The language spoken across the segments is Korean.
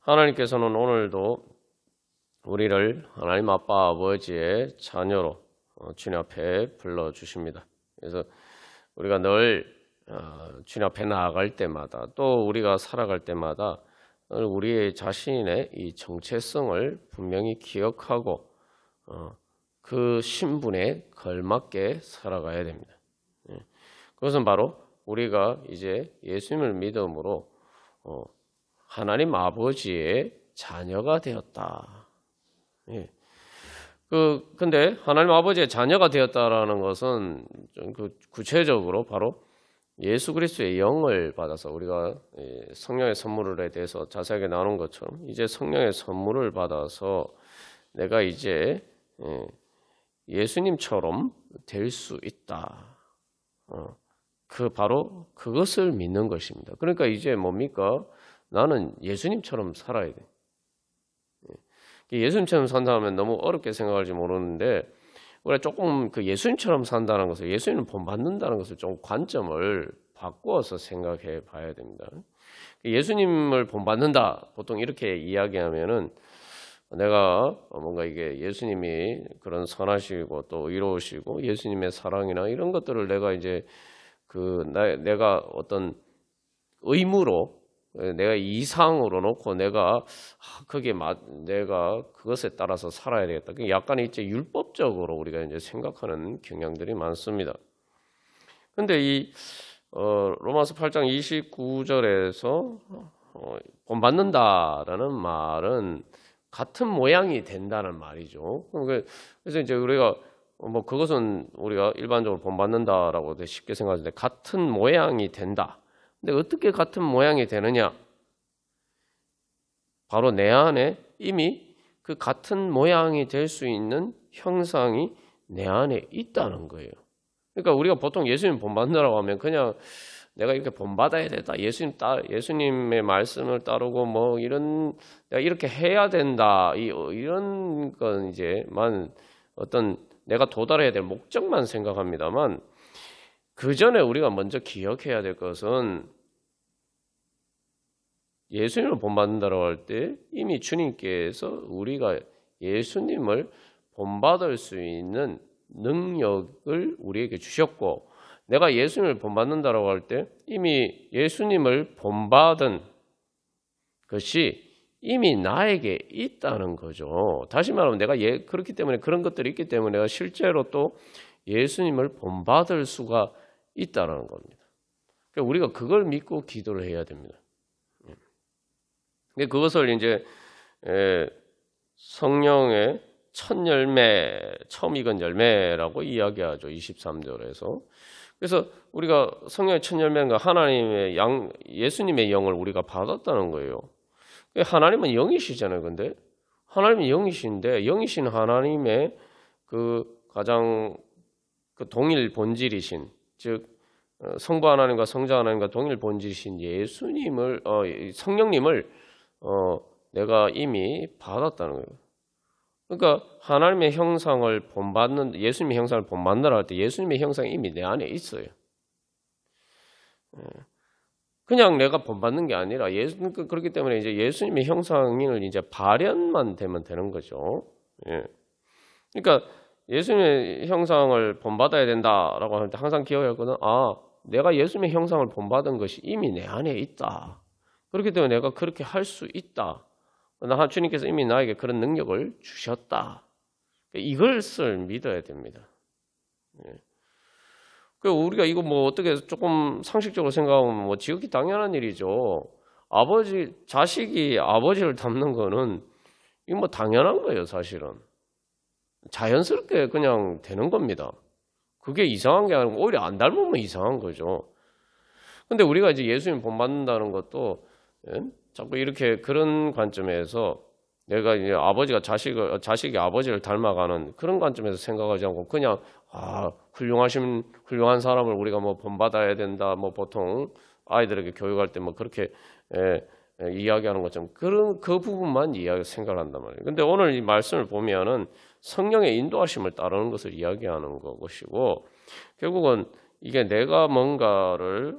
하나님께서는 오늘도 우리를 하나님 아빠 아버지의 자녀로 주님 앞에 불러주십니다. 그래서 우리가 늘 주님 앞에 나아갈 때마다 또 우리가 살아갈 때마다 우리의 자신의 이 정체성을 분명히 기억하고 그 신분에 걸맞게 살아가야 됩니다. 그것은 바로 우리가 이제 예수님을 믿음으로 하나님 아버지의 자녀가 되었다. 근데 하나님 아버지의 자녀가 되었다라는 것은 좀 구체적으로 바로 예수 그리스도의 영을 받아서 우리가 성령의 선물에 대해서 자세하게 나눈 것처럼 이제 성령의 선물을 받아서 내가 이제 예수님처럼 될 수 있다. 바로 그것을 믿는 것입니다. 그러니까 이제 뭡니까? 나는 예수님처럼 살아야 돼. 예수님처럼 산다면 너무 어렵게 생각할지 모르는데 우리가 조금 그 예수님처럼 산다는 것을 예수님을 본받는다는 것을 좀 관점을 바꾸어서 생각해 봐야 됩니다. 예수님을 본받는다 보통 이렇게 이야기하면은 내가 뭔가 이게 예수님이 그런 선하시고 또 의로우시고 예수님의 사랑이나 이런 것들을 내가 이제 내가 어떤 의무로 내가 이상으로 놓고 내가 내가 그것에 따라서 살아야 되겠다. 약간 이제 율법적으로 우리가 이제 생각하는 경향들이 많습니다. 근데 이 로마서 8장 29절에서 본받는다라는 말은 같은 모양이 된다는 말이죠. 그래서 이제 우리가 그것은 우리가 일반적으로 본받는다라고 쉽게 생각하는데 같은 모양이 된다. 근데 어떻게 같은 모양이 되느냐? 바로 내 안에 이미 그 같은 모양이 될 수 있는 형상이 내 안에 있다는 거예요. 그러니까 우리가 보통 예수님 본받는다라고 하면 그냥 내가 이렇게 본받아야 된다. 예수님의 말씀을 따르고 내가 이렇게 해야 된다. 이런 건 이제만 어떤 내가 도달해야 될 목적만 생각합니다만 그 전에 우리가 먼저 기억해야 될 것은 예수님을 본받는다고 할 때 이미 주님께서 우리가 예수님을 본받을 수 있는 능력을 우리에게 주셨고 내가 예수님을 본받는다고 할 때 이미 예수님을 본받은 것이 이미 나에게 있다는 거죠. 다시 말하면 내가 그렇기 때문에 그런 것들이 있기 때문에 내가 실제로 또 예수님을 본받을 수가 있다는 겁니다. 그러니까 우리가 그걸 믿고 기도를 해야 됩니다. 그것을 이제 성령의 첫 열매, 처음 익은 열매라고 이야기하죠. 23절에서. 그래서 우리가 성령의 첫 열매가 하나님의 예수님의 영을 우리가 받았다는 거예요. 하나님은 영이시잖아요. 근데 하나님은 영이신데 영이신 하나님의 가장 동일 본질이신 즉 성부 하나님과 성자 하나님과 동일 본질이신 예수님을 성령님을 내가 이미 받았다는 거예요. 그러니까 하나님의 형상을 본받는 예수님의 형상을 본받는다 할 때 예수님의 형상이 이미 내 안에 있어요. 그냥 내가 본받는 게 아니라 그렇기 때문에 이제 예수님의 형상을 이제 발현만 되면 되는 거죠. 그러니까 예수님의 형상을 본받아야 된다라고 할 때 항상 기억해야 하거든. 내가 예수님의 형상을 본받은 것이 이미 내 안에 있다. 그렇기 때문에 내가 그렇게 할 수 있다. 주님께서 이미 나에게 그런 능력을 주셨다. 이것을 믿어야 됩니다. 우리가 이거 어떻게 조금 상식적으로 생각하면 지극히 당연한 일이죠. 자식이 아버지를 닮는 거는 이거 당연한 거예요, 사실은. 자연스럽게 그냥 되는 겁니다. 그게 이상한 게 아니고 오히려 안 닮으면 이상한 거죠. 근데 우리가 이제 예수님 본받는다는 것도 자꾸 이렇게 그런 관점에서 내가 이제 자식이 아버지를 닮아가는 그런 관점에서 생각하지 않고 그냥 훌륭한 사람을 우리가 본받아야 된다. 보통 아이들에게 교육할 때 그렇게 이야기하는 것처럼 그 부분만 생각을 한단 말이에요. 근데 오늘 이 말씀을 보면은 성령의 인도하심을 따르는 것을 이야기하는 것이고 결국은 이게 내가 뭔가를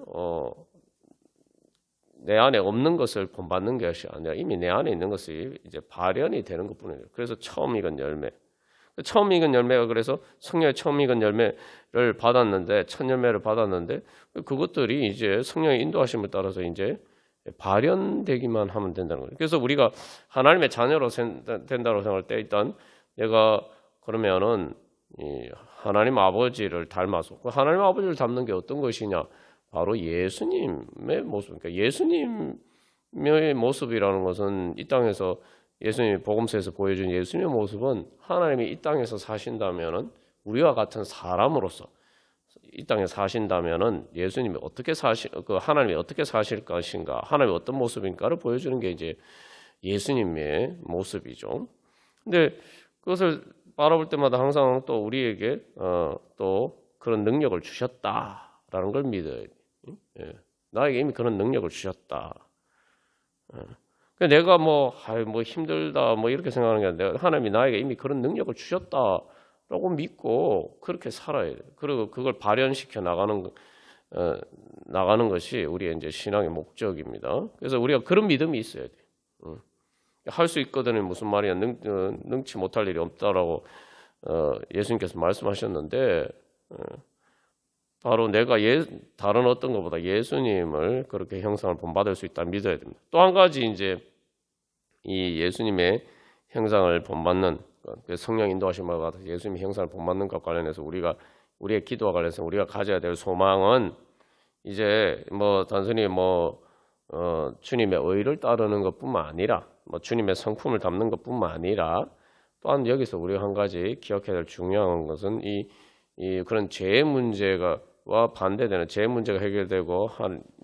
내 안에 없는 것을 본받는 것이 아니라 이미 내 안에 있는 것이 이제 발현이 되는 것뿐이에요. 그래서 처음 익은 열매. 처음 익은 열매가 그래서 성령의 처음 익은 열매를 받았는데 첫 열매를 받았는데 그것들이 이제 성령의 인도하심을 따라서 이제 발현되기만 하면 된다는 거예요. 그래서 우리가 하나님의 자녀로 된다고 생각할 때 일단 내가 그러면은 이 하나님 아버지를 닮아서 그 하나님 아버지를 닮는 게 어떤 것이냐? 바로 예수님의 모습. 그러니까 예수님의 모습이라는 것은 이 땅에서 예수님이 복음서에서 보여준 예수님의 모습은 하나님이 이 땅에서 사신다면은 우리와 같은 사람으로서 이 땅에 사신다면은 예수님이 어떻게 하나님이 어떻게 사실 것인가, 하나님이 어떤 모습인가를 보여주는 게 이제 예수님의 모습이죠. 근데 그것을 바라볼 때마다 항상 또 우리에게 또 그런 능력을 주셨다라는 걸 믿어야 돼. 예. 나에게 이미 그런 능력을 주셨다. 내가 뭐 힘들다 뭐 이렇게 생각하는 게 아니라 하나님이 나에게 이미 그런 능력을 주셨다라고 믿고 그렇게 살아야 돼. 그리고 그걸 발현시켜 나가는 것이 우리의 이제 신앙의 목적입니다. 그래서 우리가 그런 믿음이 있어야 돼. 할 수 있거든요. 무슨 말이야? 능치 못할 일이 없다라고 예수님께서 말씀하셨는데 바로 내가 다른 어떤 것보다 예수님을 그렇게 형상을 본받을 수 있다 믿어야 됩니다. 또 한 가지 이제 이 예수님의 형상을 본받는 성령 인도하심과 같아서 예수님의 형상을 본받는 것과 관련해서 우리의 기도와 관련해서 우리가 가져야 될 소망은 이제 뭐 단순히 주님의 의를 따르는 것뿐만 아니라 주님의 성품을 담는 것뿐만 아니라 또한 여기서 우리가 한 가지 기억해야 될 중요한 것은 이 그런 죄의 문제와 반대되는 죄의 문제가 해결되고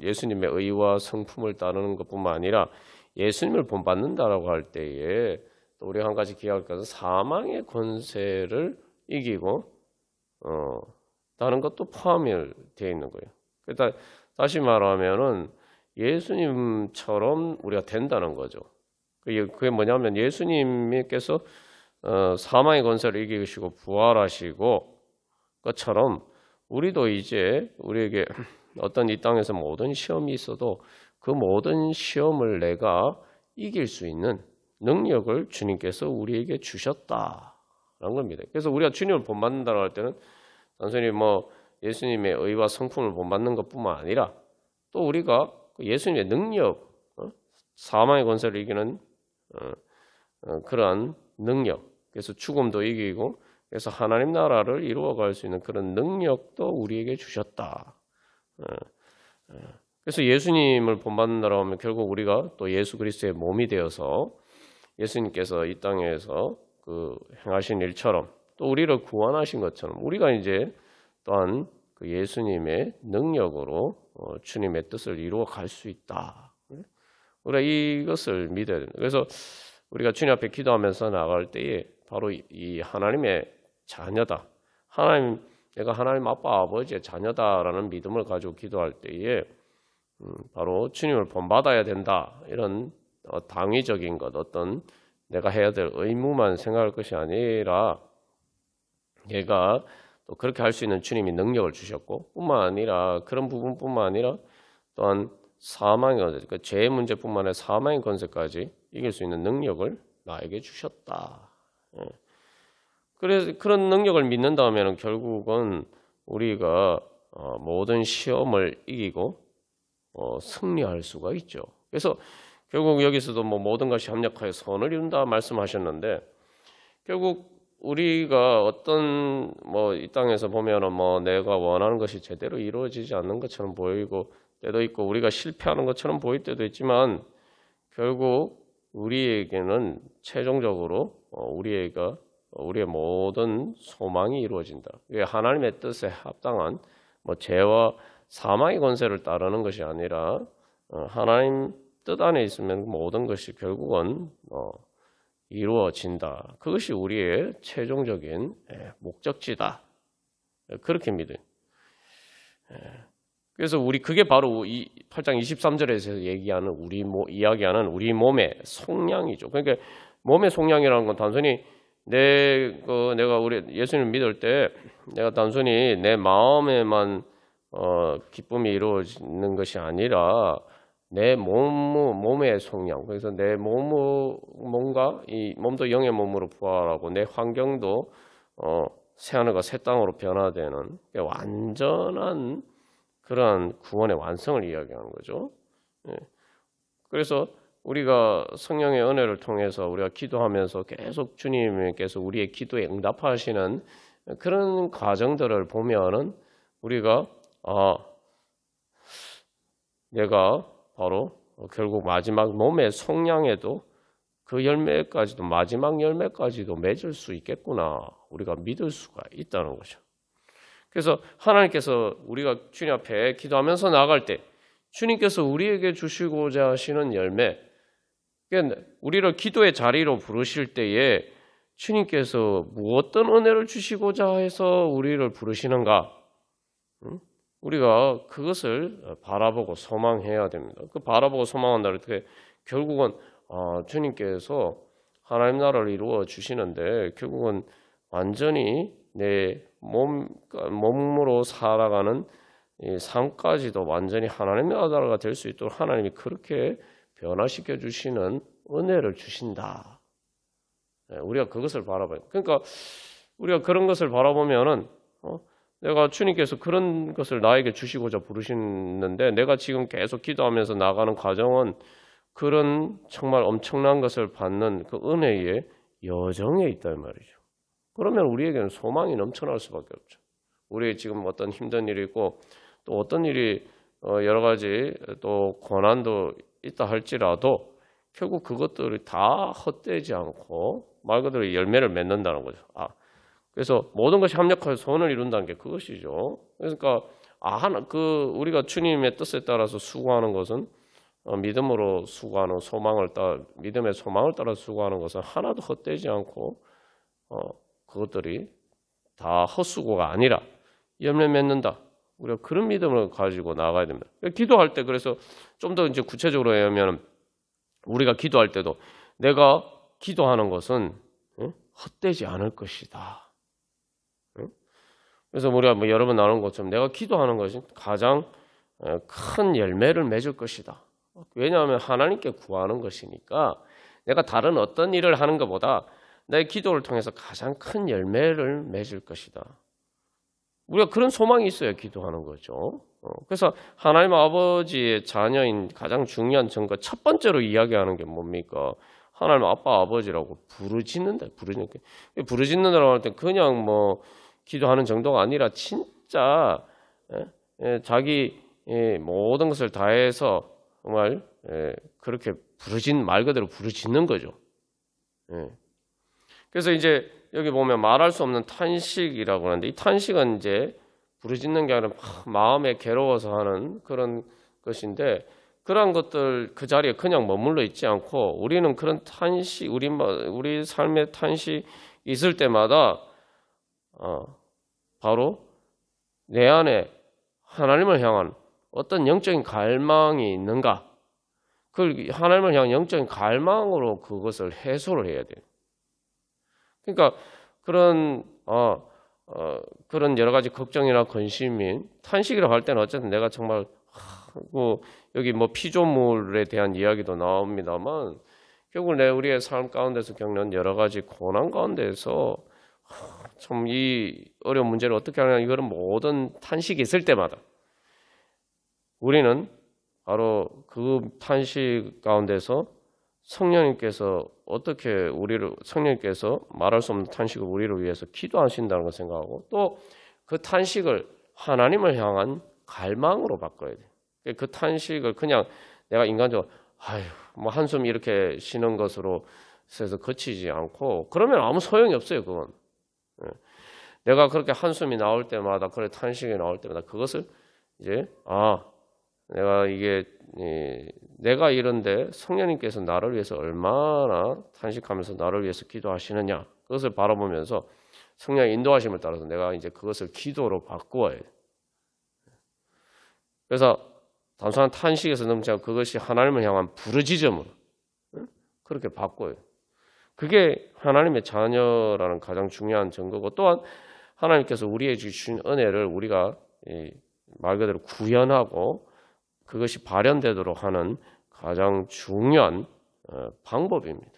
예수님의 의와 성품을 따르는 것뿐만 아니라 예수님을 본받는다라고 할 때에 또 우리가 한 가지 기억할 것은 사망의 권세를 이기고 다른 것도 포함이 되어 있는 거예요. 그러니까 다시 말하면은 예수님처럼 우리가 된다는 거죠. 그게 뭐냐면 예수님께서 사망의 권세를 이기시고 부활하시고 것처럼 우리도 이제 우리에게 어떤 이 땅에서 모든 시험이 있어도 그 모든 시험을 내가 이길 수 있는 능력을 주님께서 우리에게 주셨다라는 겁니다. 그래서 우리가 주님을 본받는다고 할 때는 단순히 예수님의 의와 성품을 본받는 것뿐만 아니라 또 우리가 예수님의 능력, 사망의 권세를 이기는 그러한 능력, 그래서 죽음도 이기고 그래서 하나님 나라를 이루어갈 수 있는 그런 능력도 우리에게 주셨다. 그래서 예수님을 본받는다고 하면 결국 우리가 또 예수 그리스도의 몸이 되어서 예수님께서 이 땅에서 그 행하신 일처럼 또 우리를 구원하신 것처럼 우리가 이제 또한 그 예수님의 능력으로 주님의 뜻을 이루어 갈 수 있다. 우리가 이것을 믿어야 됩니다. 그래서 우리가 주님 앞에 기도하면서 나갈 때에 바로 이 하나님의 자녀다. 내가 하나님 아빠 아버지의 자녀다라는 믿음을 가지고 기도할 때에 바로 주님을 본받아야 된다. 이런 당위적인 것, 어떤 내가 해야 될 의무만 생각할 것이 아니라 얘가 또 그렇게 할 수 있는 주님이 능력을 주셨고 뿐만 아니라 그런 부분뿐만 아니라 또한 사망의 권세, 그러니까 죄의 문제뿐만 아니라 사망의 권세까지 이길 수 있는 능력을 나에게 주셨다. 그래서 그런 능력을 믿는다면 결국은 우리가 모든 시험을 이기고 승리할 수가 있죠. 그래서 결국 여기서도 모든 것이 합력하여 선을 이룬다 말씀하셨는데 결국 우리가 어떤 이 땅에서 보면은 내가 원하는 것이 제대로 이루어지지 않는 것처럼 보이고 때도 있고 우리가 실패하는 것처럼 보일 때도 있지만 결국 우리에게는 최종적으로 우리의 모든 소망이 이루어진다. 이게 하나님의 뜻에 합당한 죄와 사망의 권세를 따르는 것이 아니라 하나님 뜻 안에 있으면 모든 것이 결국은 이루어진다. 그것이 우리의 최종적인 목적지다. 그렇게 믿어요. 그래서 그게 바로 이 8장 23절에서 이야기하는 우리 몸의 속량이죠. 그러니까 몸의 속량이라는 건 단순히 내가 우리 예수님을 믿을 때 내가 단순히 내 마음에만 기쁨이 이루어지는 것이 아니라 내 몸의 속량, 그래서 내 몸과 이 몸도 영의 몸으로 부활하고 내 환경도 새하늘과 새 땅으로 변화되는 완전한 그러한 구원의 완성을 이야기하는 거죠. 그래서 우리가 성령의 은혜를 통해서 우리가 기도하면서 계속 주님께서 우리의 기도에 응답하시는 그런 과정들을 보면은 우리가 내가 바로 결국 마지막 몸의 속량에도 그 열매까지도 마지막 열매까지도 맺을 수 있겠구나 우리가 믿을 수가 있다는 거죠. 그래서 하나님께서 우리가 주님 앞에 기도하면서 나아갈 때 주님께서 우리에게 주시고자 하시는 열매, 그러니까 우리를 기도의 자리로 부르실 때에 주님께서 무엇떤 은혜를 주시고자 해서 우리를 부르시는가? 우리가 그것을 바라보고 소망해야 됩니다. 그 바라보고 소망한다 할 때 결국은 주님께서 하나님 나라를 이루어 주시는데 결국은 완전히 내 몸으로 살아가는 이 삶까지도 완전히 하나님의 나라가 될 수 있도록 하나님이 그렇게 변화시켜 주시는 은혜를 주신다. 우리가 그것을 바라봐요. 그러니까 우리가 그런 것을 바라보면은 내가 주님께서 그런 것을 나에게 주시고자 부르시는데 내가 지금 계속 기도하면서 나가는 과정은 그런 정말 엄청난 것을 받는 그 은혜의 여정에 있단 말이죠. 그러면 우리에게는 소망이 넘쳐날 수밖에 없죠. 우리 지금 어떤 힘든 일이 있고 또 어떤 일이 여러 가지 또 고난도 있다 할지라도 결국 그것들이 다 헛되지 않고 말 그대로 열매를 맺는다는 거죠. 그래서 모든 것이 합력하여 소원을 이룬다는 게 그것이죠. 그러니까 우리가 주님의 뜻에 따라서 수고하는 것은 믿음으로 수고하는 믿음의 소망을 따라 수고하는 것은 하나도 헛되지 않고 그것들이 다 헛수고가 아니라 열매 맺는다. 우리가 그런 믿음을 가지고 나가야 됩니다. 기도할 때 그래서 좀 더 이제 구체적으로 하면 우리가 기도할 때도 내가 기도하는 것은 헛되지 않을 것이다. 그래서 우리가 뭐 여러 번 나눈 것처럼 내가 기도하는 것이 가장 큰 열매를 맺을 것이다. 왜냐하면 하나님께 구하는 것이니까 내가 다른 어떤 일을 하는 것보다 내 기도를 통해서 가장 큰 열매를 맺을 것이다. 우리가 그런 소망이 있어야 기도하는 거죠. 그래서 하나님 아버지의 자녀인 가장 중요한 증거 첫 번째로 이야기하는 게 뭡니까? 하나님 아빠 아버지라고 부르짖는다라고 할 때 그냥 뭐 기도하는 정도가 아니라 진짜 자기 모든 것을 다해서 정말 그렇게 말 그대로 부르짖는 거죠. 그래서 이제 여기 보면 말할 수 없는 탄식이라고 하는데 이 탄식은 이제 부르짖는 게 아니라 마음에 괴로워서 하는 그런 것인데 그러한 것들 그 자리에 그냥 머물러 있지 않고 우리는 그런 탄식, 우리 삶의 탄식이 있을 때마다 바로 내 안에 하나님을 향한 어떤 영적인 갈망이 있는가? 그 하나님을 향한 영적인 갈망으로 그것을 해소를 해야 돼요. 그러니까 그런 여러 가지 걱정이나 근심인 탄식이라고 할 때는 어쨌든 내가 정말 여기 뭐 피조물에 대한 이야기도 나옵니다만 결국 우리의 삶 가운데서 겪는 여러 가지 고난 가운데서 참 이 어려운 문제를 어떻게 하냐 이거는 모든 탄식이 있을 때마다 우리는 바로 그 탄식 가운데서 성령님께서 성령님께서 말할 수 없는 탄식을 우리를 위해서 기도하신다는 걸 생각하고 또 그 탄식을 하나님을 향한 갈망으로 바꿔야 돼요. 그 탄식을 그냥 내가 인간적으로 뭐 한숨 이렇게 쉬는 것으로 해서 거치지 않고 그러면 아무 소용이 없어요. 그건 내가 그렇게 한숨이 나올 때마다 그래 탄식이 나올 때마다 그것을 이제 내가 이런데 성령님께서 나를 위해서 얼마나 탄식하면서 나를 위해서 기도하시느냐 그것을 바라보면서 성령의 인도하심을 따라서 내가 이제 그것을 기도로 바꾸어야 돼. 그래서 단순한 탄식에서 넘지 않고 그것이 하나님을 향한 부르짖음으로 그렇게 바꿔요. 그게 하나님의 자녀라는 가장 중요한 증거고 또한 하나님께서 우리에게 주신 은혜를 우리가 말 그대로 구현하고 그것이 발현되도록 하는 가장 중요한 방법입니다.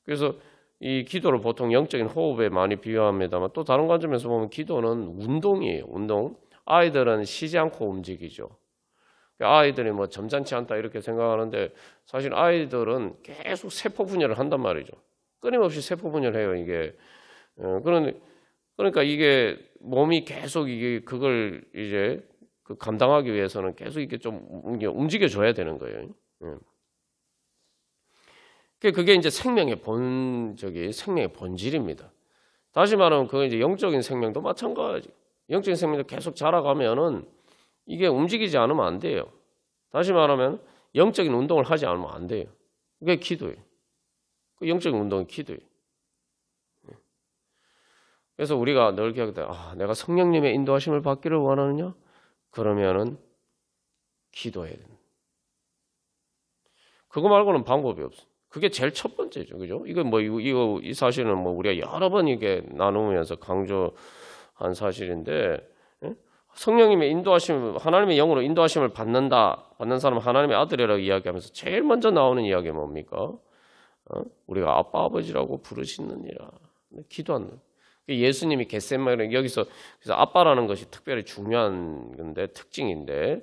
그래서 이 기도를 보통 영적인 호흡에 많이 비유합니다만 또 다른 관점에서 보면 기도는 운동이에요. 운동. 아이들은 쉬지 않고 움직이죠. 아이들이 뭐 점잖지 않다 이렇게 생각하는데 사실 아이들은 계속 세포 분열을 한단 말이죠. 끊임없이 세포 분열해요. 이게 그러니까 이게 몸이 계속 이게 그걸 이제 감당하기 위해서는 계속 이렇게 좀 움직여줘야 되는 거예요. 그게 이제 생명의 생명의 본질입니다. 다시 말하면 그 이제 영적인 생명도 마찬가지. 영적인 생명도 계속 자라가면은 이게 움직이지 않으면 안 돼요. 다시 말하면 영적인 운동을 하지 않으면 안 돼요. 그게 기도예요. 그 영적인 운동이 기도예요. 그래서 우리가 늘 기억해, 내가 성령님의 인도하심을 받기를 원하느냐? 그러면은 기도해야 된다. 그거 말고는 방법이 없어. 그게 제일 첫 번째죠, 그죠? 이 사실은 뭐 우리가 여러 번 이게 나누면서 강조한 사실인데, 성령님의 인도하심, 하나님의 영으로 인도하심을 받는 사람은 하나님의 아들이라고 이야기하면서 제일 먼저 나오는 이야기가 뭡니까? 우리가 아빠 아버지라고 부르시느니라. 기도한다. 예수님이 겟세마네 여기서 그래서 아빠라는 것이 특별히 중요한 건데 특징인데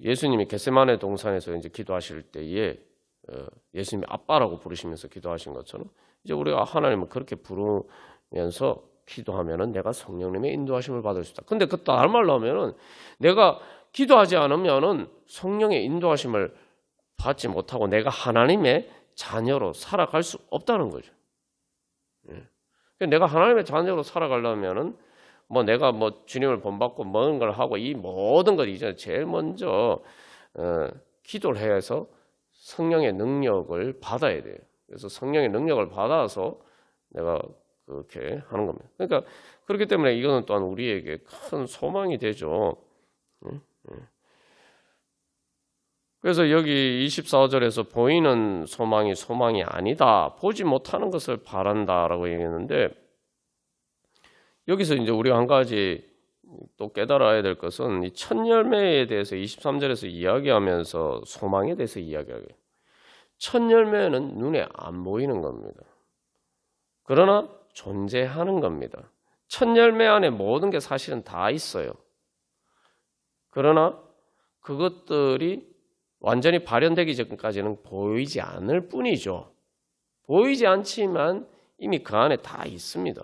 예수님이 겟세마네 동산에서 이제 기도하실 때에 예수님이 아빠라고 부르시면서 기도하신 것처럼 이제 우리가 하나님을 그렇게 부르면서 기도하면은 내가 성령님의 인도하심을 받을 수 있다. 근데 그 다른 말로 하면은 내가 기도하지 않으면은 성령의 인도하심을 받지 못하고 내가 하나님의 자녀로 살아갈 수 없다는 거죠. 내가 하나님의 자녀로 살아가려면은 내가 주님을 본받고 모든 걸 하고 이 모든 것 이제 제일 먼저 기도를 해서 성령의 능력을 받아야 돼요. 그래서 성령의 능력을 받아서 내가 그렇게 하는 겁니다. 그러니까 그렇기 때문에 이거는 또한 우리에게 큰 소망이 되죠. 그래서 여기 24절에서 보이는 소망이 아니다. 보지 못하는 것을 바란다라고 얘기했는데 여기서 이제 우리가 한 가지 또 깨달아야 될 것은 이 첫 열매에 대해서 23절에서 이야기하면서 소망에 대해서 이야기하게. 첫 열매는 눈에 안 보이는 겁니다. 그러나 존재하는 겁니다. 첫 열매 안에 모든 게 사실은 다 있어요. 그러나 그것들이 완전히 발현되기 전까지는 보이지 않을 뿐이죠. 보이지 않지만 이미 그 안에 다 있습니다.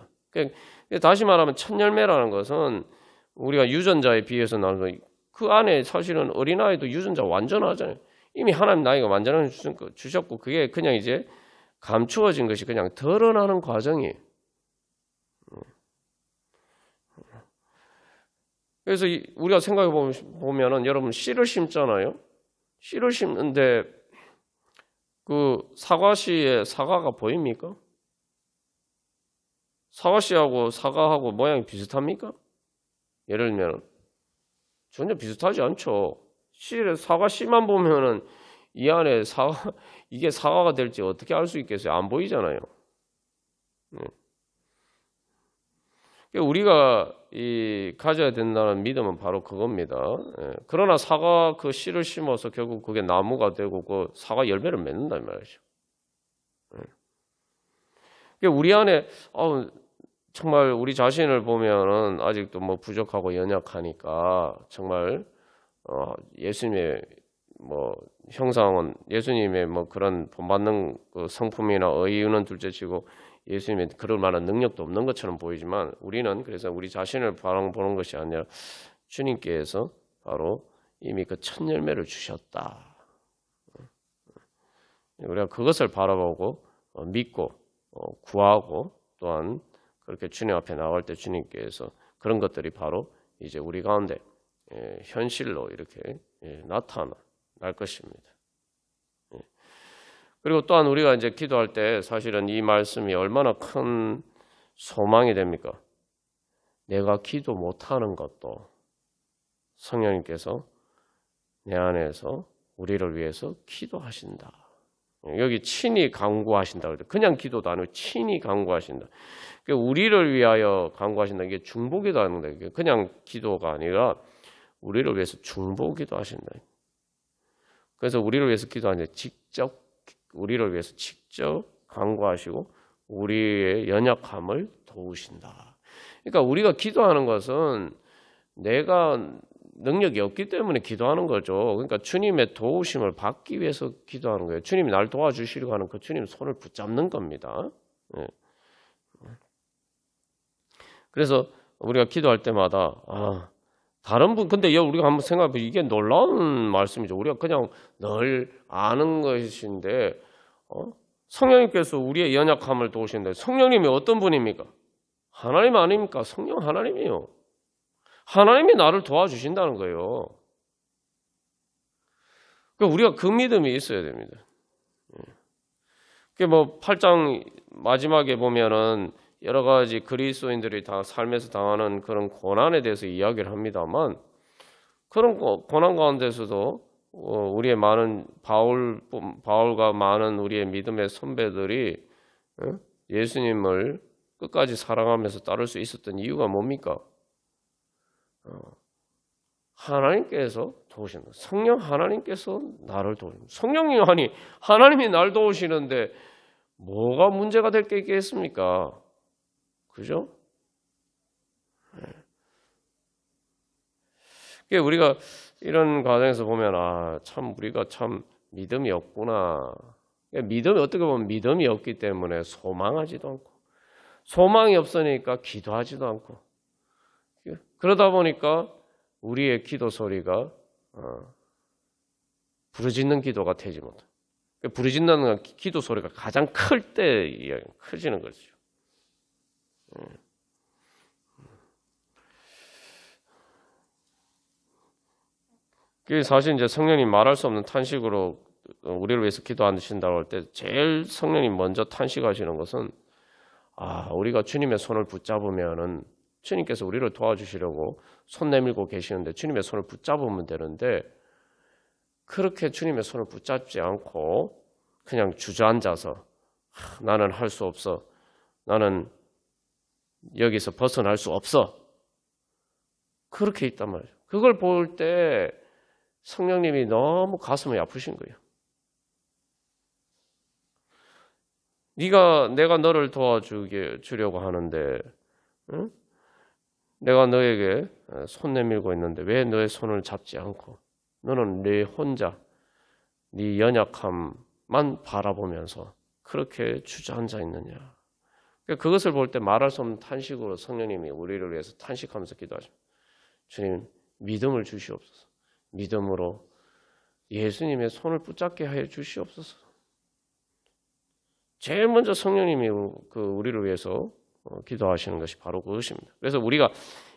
다시 말하면 첫 열매라는 것은 우리가 유전자에 비해서 나는 그 안에 사실은 어린아이도 유전자 완전하잖아요. 이미 하나님 나이가 완전히 주셨고 그게 그냥 이제 감추어진 것이 그냥 드러나는 과정이에요. 그래서 우리가 생각해 보면은 여러분 씨를 심잖아요. 씨를 심는데 그 사과씨에 사과가 보입니까? 사과씨하고 사과하고 모양이 비슷합니까? 예를 들면 전혀 비슷하지 않죠. 사과 씨만 보면은 이 안에 이게 사과가 될지 어떻게 알 수 있겠어요? 안 보이잖아요. 우리가 가져야 된다는 믿음은 바로 그겁니다. 그러나 사과 그 씨를 심어서 결국 그게 나무가 되고 그 사과 열매를 맺는단 말이죠. 우리 안에 정말 우리 자신을 보면은 아직도 부족하고 연약하니까 정말 예수님의 형상은 예수님의 그런 본받는 그 성품이나 의유는 둘째치고 예수님의 그럴 만한 능력도 없는 것처럼 보이지만 우리는 그래서 우리 자신을 바라보는 것이 아니라 주님께서 바로 이미 그 첫 열매를 주셨다. 우리가 그것을 바라보고 믿고 구하고 또한 그렇게 주님 앞에 나갈 때 주님께서 그런 것들이 바로 이제 우리 가운데 현실로 이렇게 나타날 것입니다. 그리고 또한 우리가 이제 기도할 때 사실은 이 말씀이 얼마나 큰 소망이 됩니까? 내가 기도 못하는 것도 성령님께서 내 안에서 우리를 위해서 기도하신다. 여기 친히 간구하신다. 그냥 기도도 아니고 친히 간구하신다. 우리를 위하여 간구하신다. 이게 중보기도 하는 거예요. 그냥 기도가 아니라 우리를 위해서 중보기도 하신다. 그래서 우리를 위해서 기도하는데 우리를 위해서 직접 간구하시고 우리의 연약함을 도우신다. 그러니까 우리가 기도하는 것은 내가 능력이 없기 때문에 기도하는 거죠. 그러니까 주님의 도우심을 받기 위해서 기도하는 거예요. 주님이 날 도와주시려고 하는 그 주님 손을 붙잡는 겁니다. 그래서 우리가 기도할 때마다 다른 분 근데 우리가 한번 생각해 보면 이게 놀라운 말씀이죠. 우리가 그냥 늘 아는 것인데 성령님께서 우리의 연약함을 도우시는데 성령님이 어떤 분입니까? 하나님 아닙니까? 성령 하나님이요. 하나님이 나를 도와주신다는 거예요. 그러니까 우리가 그 믿음이 있어야 됩니다. 그게 뭐 8장 마지막에 보면은 여러 가지 그리스도인들이 다 삶에서 당하는 그런 고난에 대해서 이야기를 합니다만 그런 고난 가운데서도 우리의 많은 바울과 많은 우리의 믿음의 선배들이 예수님을 끝까지 사랑하면서 따를 수 있었던 이유가 뭡니까? 하나님께서 도우시는 거예요. 성령 하나님께서 나를 도우시는 거예요. 성령님 하나님이 날 도우시는데 뭐가 문제가 될 게 있겠습니까? 그죠? 우리가 이런 과정에서 보면 참 우리가 참 믿음이 없구나. 믿음이 어떻게 보면 믿음이 없기 때문에 소망하지도 않고 소망이 없으니까 기도하지도 않고 그러다 보니까 우리의 기도 소리가 부르짖는 기도가 되지 못해. 부르짖는 기도 소리가 가장 클 때 커지는 거죠. 사실 이제 성령님 말할 수 없는 탄식으로 우리를 위해서 기도하신다고 할 때 제일 성령님 먼저 탄식하시는 것은 우리가 주님의 손을 붙잡으면은 주님께서 우리를 도와주시려고 손 내밀고 계시는데 주님의 손을 붙잡으면 되는데 그렇게 주님의 손을 붙잡지 않고 그냥 주저앉아서 나는 할 수 없어. 나는 여기서 벗어날 수 없어. 그렇게 있단 말이에요. 그걸 볼 때 성령님이 너무 가슴이 아프신 거예요. 내가 너를 도와주려고 하는데 내가 너에게 손 내밀고 있는데 왜 너의 손을 잡지 않고 너는 네 혼자 네 연약함만 바라보면서 그렇게 주저앉아 있느냐. 그것을 볼 때 말할 수 없는 탄식으로 성령님이 우리를 위해서 탄식하면서 기도하십니다. 주님 믿음을 주시옵소서. 믿음으로 예수님의 손을 붙잡게 하여 주시옵소서. 제일 먼저 성령님이 우리를 위해서 기도하시는 것이 바로 그것입니다. 그래서 우리가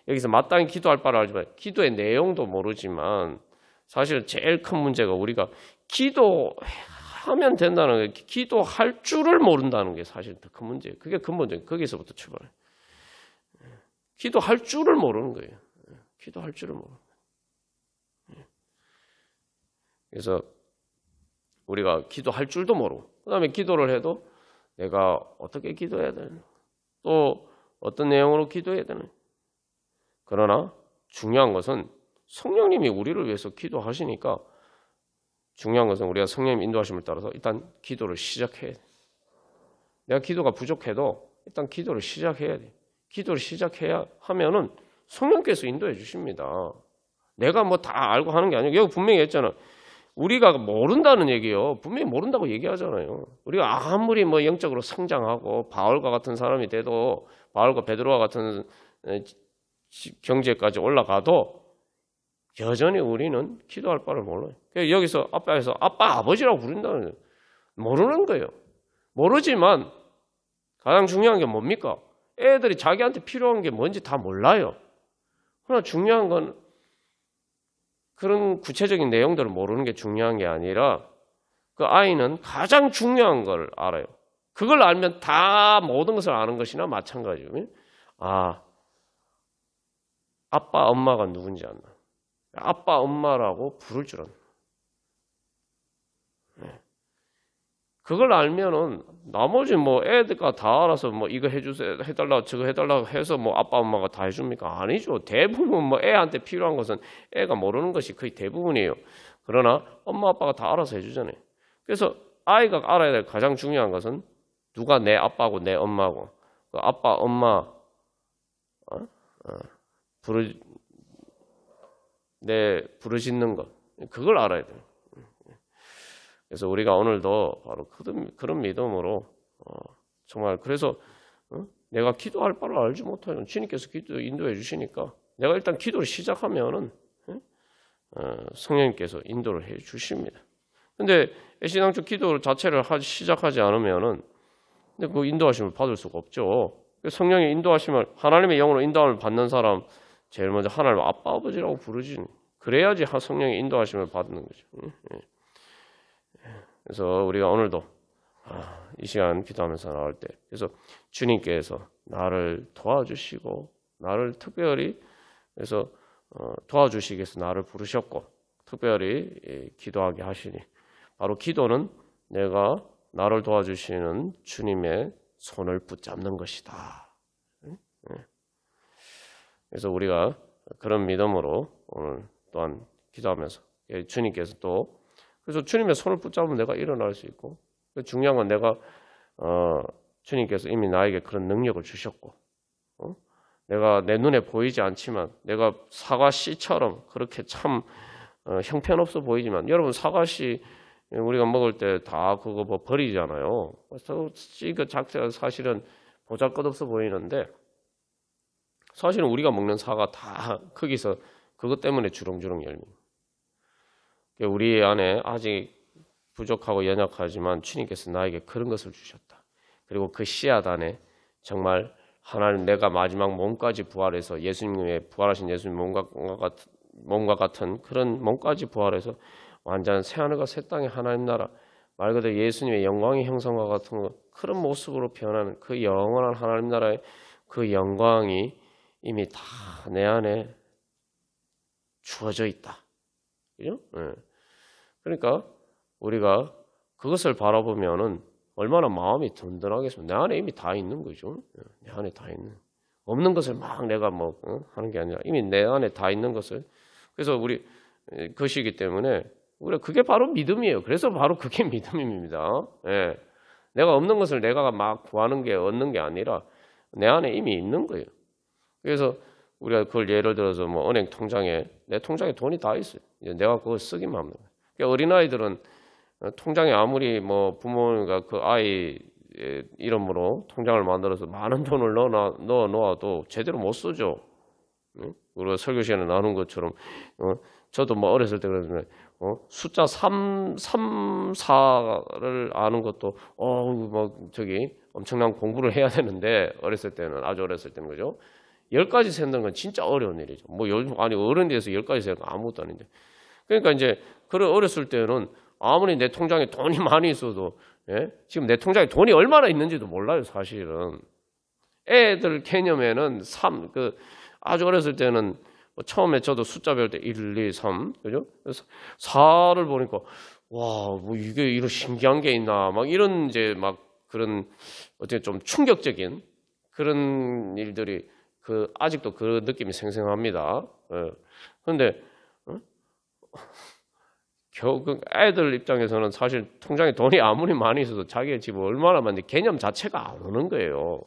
여기서 마땅히 기도할 바를 알지만 기도의 내용도 모르지만 사실 제일 큰 문제가 우리가 기도하면 된다는 거예요. 기도할 줄을 모른다는 게 사실 더 큰 문제예요. 그게 근본적인 거기서부터 출발해요. 기도할 줄을 모르는 거예요. 기도할 줄을 모르는 거예요. 그래서 우리가 기도할 줄도 모르고 그 다음에 기도를 해도 내가 어떻게 기도해야 되나 또 어떤 내용으로 기도해야 되나. 그러나 중요한 것은 성령님이 우리를 위해서 기도하시니까 중요한 것은 우리가 성령님 인도하심을 따라서 일단 기도를 시작해야 돼. 내가 기도가 부족해도 일단 기도를 시작해야 돼. 기도를 시작해야 하면은 성령께서 인도해 주십니다. 내가 뭐 다 알고 하는 게 아니고 여기 분명히 했잖아. 우리가 모른다는 얘기요. 분명히 모른다고 얘기하잖아요. 우리가 아무리 뭐 영적으로 성장하고 바울과 같은 사람이 돼도 바울과 베드로와 같은 경지에까지 올라가도 여전히 우리는 기도할 바를 몰라요. 여기서 아빠에서 아빠 아버지라고 부른다는 거예요. 모르는 거예요. 모르지만 가장 중요한 게 뭡니까? 애들이 자기한테 필요한 게 뭔지 다 몰라요. 그러나 중요한 건 그런 구체적인 내용들을 모르는 게 중요한 게 아니라 그 아이는 가장 중요한 걸 알아요. 그걸 알면 다 모든 것을 아는 것이나 마찬가지예요. 아빠, 엄마가 누군지 안다. 아빠, 엄마라고 부를 줄 안다. 그걸 알면은 나머지 뭐 애가 다 알아서 뭐 이거 해주세요, 해달라, 저거 해달라 해서 뭐 아빠 엄마가 다 해줍니까? 아니죠. 대부분 뭐 애한테 필요한 것은 애가 모르는 것이 거의 대부분이에요. 그러나 엄마 아빠가 다 알아서 해주잖아요. 그래서 아이가 알아야 될 가장 중요한 것은 누가 내 아빠고 내 엄마고, 그 아빠 엄마 부르짖는 것, 그걸 알아야 돼요. 그래서 우리가 오늘도 바로 그런 믿음으로 정말 그래서 내가 기도할 바를 알지 못하면 주님께서 기도 인도해 주시니까 내가 일단 기도를 시작하면은 성령님께서 인도를 해 주십니다. 근데 애시당초 기도 자체를 시작하지 않으면은 근데 그 인도하심을 받을 수가 없죠. 성령의 인도하심을 하나님의 영으로 인도함을 받는 사람 제일 먼저 하나님 아빠 아버지라고 부르지. 그래야지 성령의 인도하심을 받는 거죠. 그래서 우리가 오늘도 이 시간 기도하면서 나올 때 그래서 주님께서 나를 도와주시고 나를 특별히 그래서 도와주시기 위해서 나를 부르셨고 특별히 기도하게 하시니 바로 기도는 내가 나를 도와주시는 주님의 손을 붙잡는 것이다. 그래서 우리가 그런 믿음으로 오늘 또한 기도하면서 주님께서 또 그래서 주님의 손을 붙잡으면 내가 일어날 수 있고 중요한 건 내가 주님께서 이미 나에게 그런 능력을 주셨고 내가 내 눈에 보이지 않지만 내가 사과씨처럼 그렇게 참 형편없어 보이지만 여러분 사과씨 우리가 먹을 때 다 그거 뭐 버리잖아요. 그래서 그 자체가 사실은 보잘것없어 보이는데 사실은 우리가 먹는 사과 다 거기서 그것 때문에 주렁주렁 열립니다. 우리 안에 아직 부족하고 연약하지만 주님께서 나에게 그런 것을 주셨다. 그리고 그 씨앗 안에 정말 하나님 내가 마지막 몸까지 부활해서 예수님의 부활하신 예수님 몸과 같은 그런 몸까지 부활해서 완전 새하늘과 새 땅의 하나님 나라 말 그대로 예수님의 영광의 형상과 같은 것 그런 모습으로 변하는 그 영원한 하나님 나라의 그 영광이 이미 다 내 안에 주어져 있다. 그죠? 그러니까 우리가 그것을 바라보면은 얼마나 마음이 든든하겠습니까? 내 안에 이미 다 있는 거죠. 내 안에 다 있는. 없는 것을 막 내가 뭐 하는 게 아니라 이미 내 안에 다 있는 것을. 그래서 우리 것이기 때문에 우리가 그게 바로 믿음이에요. 그래서 바로 그게 믿음입니다. 예. 내가 없는 것을 내가 막 구하는 게 얻는 게 아니라 내 안에 이미 있는 거예요. 그래서 우리가 그걸 예를 들어서 뭐 은행 통장에 내 통장에 돈이 다 있어요. 내가 그걸 쓰기만 하면 돼요. 그러니까 어린아이들은 통장에 아무리 뭐 부모가 그 아이 이름으로 통장을 만들어서 많은 돈을 넣어 놓아도 제대로 못 쓰죠. 우리가 설교 시간에 나눈 것처럼 저도 뭐 어렸을 때 그랬는데 숫자 3, 4를 아는 것도 뭐 저기 엄청난 공부를 해야 되는데 어렸을 때는 아주 어렸을 때는 그죠? 10가지 세는 건 진짜 어려운 일이죠. 뭐 아니 어른이 돼서 10가지 세는 건 아무것도 아닌데. 그러니까 이제 그런 어렸을 때는 아무리 내 통장에 돈이 많이 있어도 지금 내 통장에 돈이 얼마나 있는지도 몰라요, 사실은. 애들 개념에는 아주 어렸을 때는 처음에 저도 숫자 배울 때 1, 2, 3, 그죠? 그래서 4를 보니까 와, 뭐 이게 이런 신기한 게 있나, 막 이런 이제 막 그런 어떻게 좀 충격적인 그런 일들이 아직도 그 느낌이 생생합니다. 그런데 애들 입장에서는 사실 통장에 돈이 아무리 많이 있어도 자기의 집 얼마나 많은지 개념 자체가 안 오는 거예요.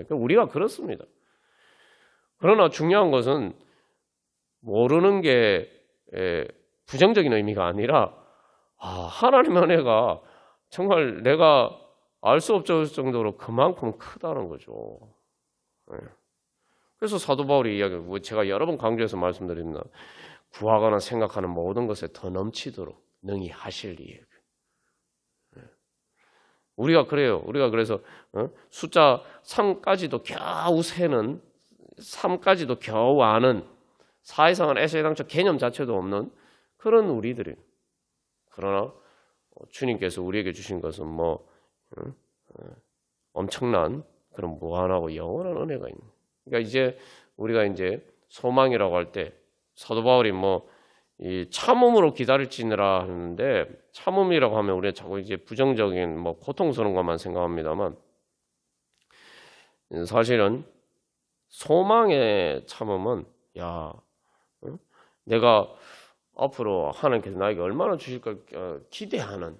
우리가 그렇습니다. 그러나 중요한 것은 모르는 게 부정적인 의미가 아니라 하나님의 은혜가 정말 내가 알 수 없을 정도로 그만큼 크다는 거죠. 그래서 사도 바울이 이야기하고 제가 여러 번 강조해서 말씀드립니다. 구하거나 생각하는 모든 것에 더 넘치도록 능히 하실 이에. 우리가 그래요. 우리가 그래서 숫자 3까지도 겨우 세는 3까지도 겨우 아는 4 이상은 애시당초 개념 자체도 없는 그런 우리들이에요. 그러나 주님께서 우리에게 주신 것은 뭐 엄청난 그런 무한하고 영원한 은혜가 있는. 그러니까 이제 우리가 이제 소망이라고 할 때 사도 바울이 뭐 이 참음으로 기다릴지니라 하는데, 참음이라고 하면 우리가 자꾸 이제 부정적인 뭐 고통스러운 것만 생각합니다만, 사실은 소망의 참음은 내가 앞으로 하나님께서 나에게 얼마나 주실까 기대하는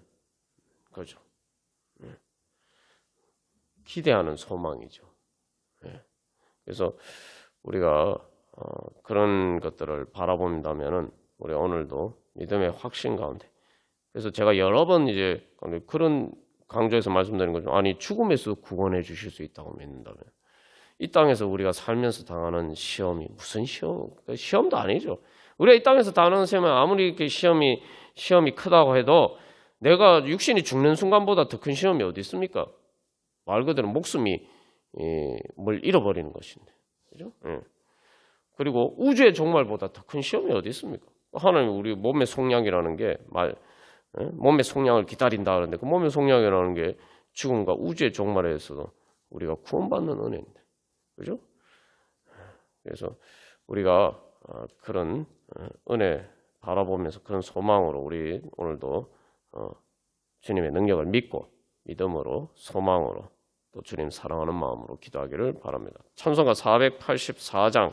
거죠. 기대하는 소망이죠. 그래서 우리가 그런 것들을 바라본다면은 우리 오늘도 믿음의 확신 가운데, 그래서 제가 여러 번 이제 그런 강조해서 말씀드린 거죠. 아니, 죽음에서 구원해 주실 수 있다고 믿는다면, 이 땅에서 우리가 살면서 당하는 시험이 무슨 시험도 아니죠. 우리가 이 땅에서 당하는 시험은 아무리 이렇게 시험이 크다고 해도 내가 육신이 죽는 순간보다 더 큰 시험이 어디 있습니까? 말 그대로 목숨이 뭘 잃어버리는 것인데, 그죠? 그리고 우주의 종말보다 더 큰 시험이 어디 있습니까? 하나님 우리 몸의 속량이라는 게 몸의 속량을 기다린다 하는데, 그 몸의 속량이라는 게 죽음과 우주의 종말에서도 우리가 구원받는 은혜인데, 그죠? 그래서 우리가 그런 은혜 바라보면서 그런 소망으로 우리 오늘도 주님의 능력을 믿고 믿음으로 소망으로 또 주님 사랑하는 마음으로 기도하기를 바랍니다. 찬송가 484장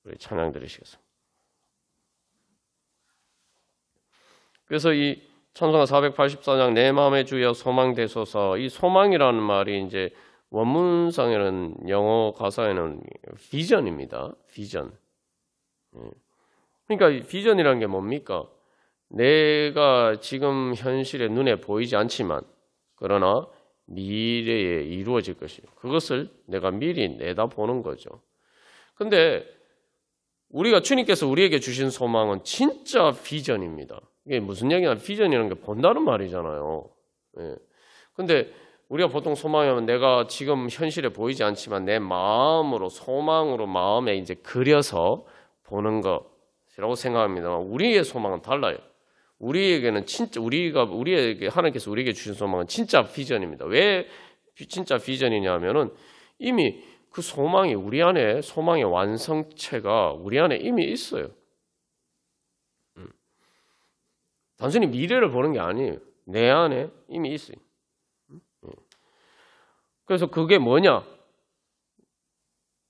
우리 찬양 드리시겠습니다. 그래서 이 찬송가 484장 내 마음의 주여 소망 되소서, 이 소망이라는 말이 이제 원문상에는 영어 가사에는 비전입니다. 비전. 그러니까 비전이라는 게 뭡니까? 내가 지금 현실에 눈에 보이지 않지만 그러나 미래에 이루어질 것이, 그것을 내가 미리 내다보는 거죠. 근데 우리가 주님께서 우리에게 주신 소망은 진짜 비전입니다. 이게 무슨 얘기냐? 비전이라는 게 본다는 말이잖아요. 근데 우리가 보통 소망하면 내가 지금 현실에 보이지 않지만 내 마음으로, 소망으로 마음에 이제 그려서 보는 것이라고 생각합니다. 우리의 소망은 달라요. 우리에게는 진짜 우리에게 하나님께서 우리에게 주신 소망은 진짜 비전입니다. 왜 진짜 비전이냐면은 이미 그 소망이 우리 안에, 소망의 완성체가 우리 안에 이미 있어요. 단순히 미래를 보는 게 아니에요. 내 안에 이미 있어요. 그래서 그게 뭐냐?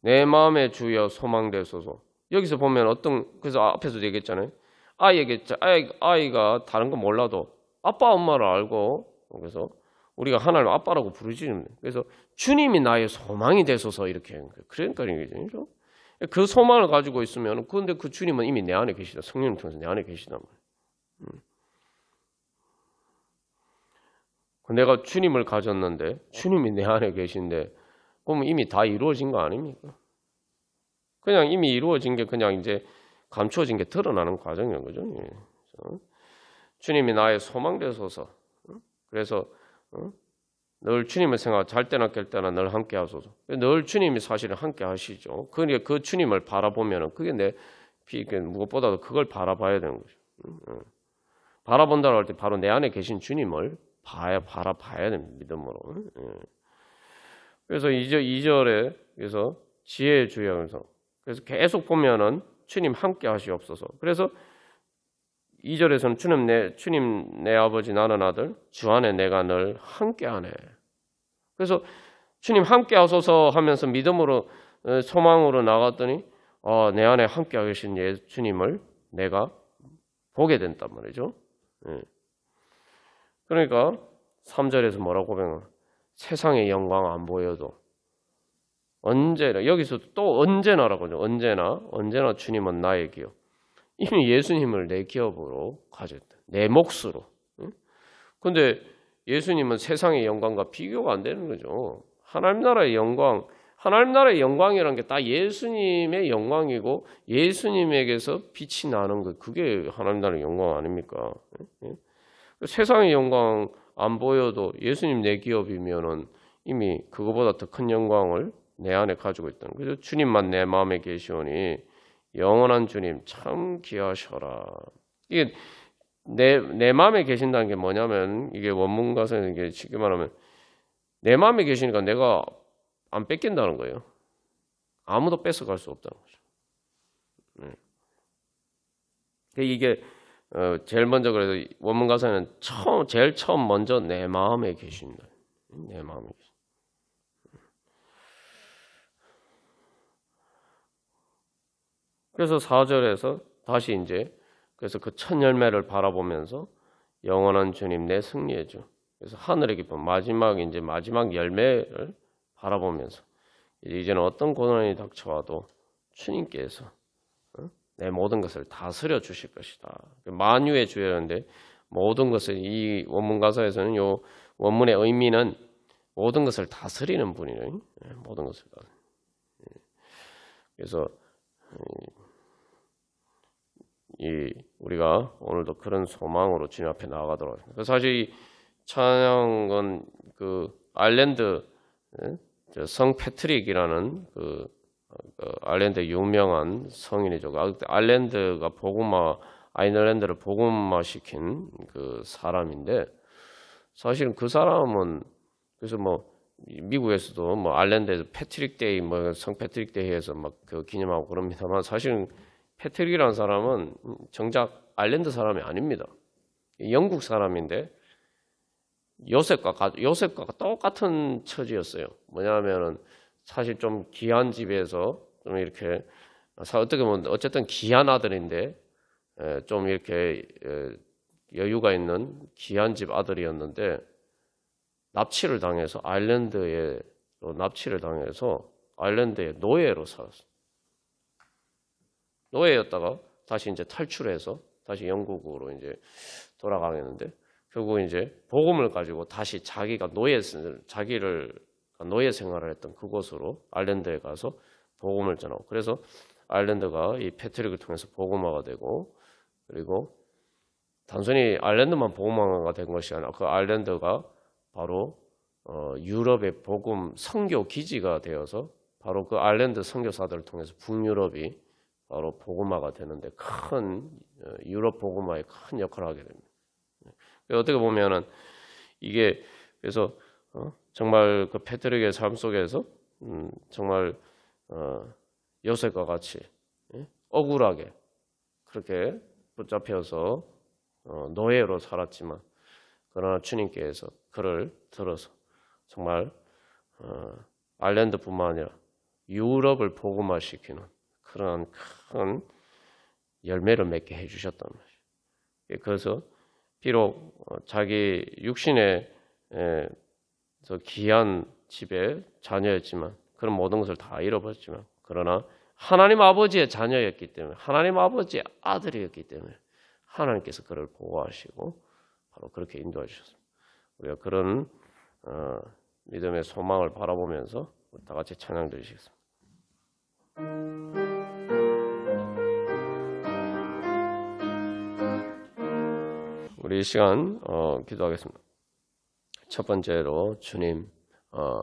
내 마음의 주여 소망 되소서. 여기서 보면 그래서 앞에서도 얘기했잖아요. 아이가 다른 건 몰라도 아빠 엄마를 알고, 그래서 우리가 하나님 아빠라고 부르지는, 그래서 주님이 나의 소망이 되소서 이렇게, 그러니까 얘기죠. 그 소망을 가지고 있으면, 그런데 그 주님은 이미 내 안에 계시다. 성령을 통해서 내 안에 계시단 말이에요. 내가 주님을 가졌는데 주님이 내 안에 계신데, 그러면 이미 다 이루어진 거 아닙니까? 그냥 이미 이루어진 게 그냥 이제 감추어진 게 드러나는 과정인 거죠. 주님이 나의 소망 되소서. 그래서 늘 주님을 생각, 잘 때나 깰 때나 늘 함께 하소서. 늘 주님이 사실은 함께 하시죠. 그러니까 그 주님을 바라보면은 그게 무엇보다도 그걸 바라봐야 되는 거죠. 바라본다고 할 때 바로 내 안에 계신 주님을 바라봐야 됩니다. 믿음으로. 그래서 2절에 그래서 지혜의 주여, 그래서 계속 보면은 주님 함께 하시옵소서. 그래서 2절에서는 주님 내 아버지 나는 아들 주 안에 내가 늘 함께하네. 그래서 주님 함께 하소서 하면서 믿음으로 소망으로 나갔더니 내 안에 함께 하신 주님을 내가 보게 된단 말이죠. 그러니까 3절에서 뭐라고 보면 세상의 영광 안 보여도 언제나, 여기서 또 언제나라고 하죠. 언제나 주님은 나의 기업. 이미 예수님을 내 기업으로 가졌다. 내 몫으로. 근데 예수님은 세상의 영광과 비교가 안 되는 거죠. 하나님 나라의 영광이라는 게 다 예수님의 영광이고 예수님에게서 빛이 나는 것, 그게 하나님 나라의 영광 아닙니까? 세상의 영광 안 보여도 예수님 내 기업이면은 이미 그거보다 더 큰 영광을 내 안에 가지고 있다는 거죠. 주님만 내 마음에 계시오니 영원한 주님 참 귀하셔라. 이게 내 마음에 계신다는 게 뭐냐면, 이게 원문 가서는 이게 쉽게 말하면 내 마음에 계시니까 내가 안 뺏긴다는 거예요. 아무도 뺏어갈 수 없다는 거죠. 이게 제일 먼저 그래도 원문 가사는 제일 처음 먼저 내 마음에 계신다. 내 마음에 계신다. 그래서 4절에서 다시 이제 그래서 그 첫 열매를 바라보면서 영원한 주님 내 승리의 주. 그래서 하늘의 기쁨 마지막 열매를 바라보면서 이제는 어떤 고난이 닥쳐와도 주님께서 내 모든 것을 다스려 주실 것이다. 만유의 주였는데 모든 것을 이 원문 가사에서는 요 원문의 의미는 모든 것을 다스리는 분이네. 모든 것을 다. 그래서 우리가 오늘도 그런 소망으로 주님 앞에 나아가도록 하겠습니다. 사실 이 찬양은 그 아일랜드 성 패트릭이라는 그 아일랜드 유명한 성인이죠. 아일랜드가 아일랜드를 복음화 시킨 그 사람인데 사실은 그 사람은 그래서 뭐 미국에서도 뭐 아일랜드에서 패트릭 데이 성 패트릭 데이에서 막 그 기념하고 그럽니다만 사실은 패트릭이라는 사람은 정작 아일랜드 사람이 아닙니다. 영국 사람인데 요셉과 똑같은 처지였어요. 뭐냐면은 사실 좀 귀한 집에서 좀 이렇게 어떻게 보면 어쨌든 귀한 아들인데 좀 이렇게 여유가 있는 귀한 집 아들이었는데 납치를 당해서 아일랜드에 노예로 살았어요. 노예였다가 다시 이제 탈출해서 다시 영국으로 이제 돌아가겠는데 결국 이제 복음을 가지고 다시 자기를 노예 생활을 했던 그곳으로 아일랜드에 가서 복음을 전하고 그래서 아일랜드가 이 패트릭을 통해서 복음화가 되고 그리고 단순히 아일랜드만 복음화가 된 것이 아니라 그 아일랜드가 바로 유럽의 복음 선교 기지가 되어서 바로 그 아일랜드 선교사들을 통해서 북유럽이 바로 복음화가 되는데 큰 유럽 복음화에 큰 역할을 하게 됩니다. 어떻게 보면은 이게 그래서 정말 그 패트릭의 삶 속에서 정말 요셉과 같이 억울하게 그렇게 붙잡혀서 노예로 살았지만 그러나 주님께서 그를 들어서 정말 아일랜드뿐만 아니라 유럽을 복음화시키는 그런 큰 열매를 맺게 해주셨단 말이에요. 그래서 비록 자기 육신의 저 귀한 집의 자녀였지만 그런 모든 것을 다 잃어버렸지만 그러나 하나님 아버지의 자녀였기 때문에 하나님 아버지의 아들이었기 때문에 하나님께서 그를 보호하시고 바로 그렇게 인도해 주셨습니다. 우리가 그런 믿음의 소망을 바라보면서 다 같이 찬양 드리시겠습니다. 우리 이 시간 기도하겠습니다. 첫 번째로 주님,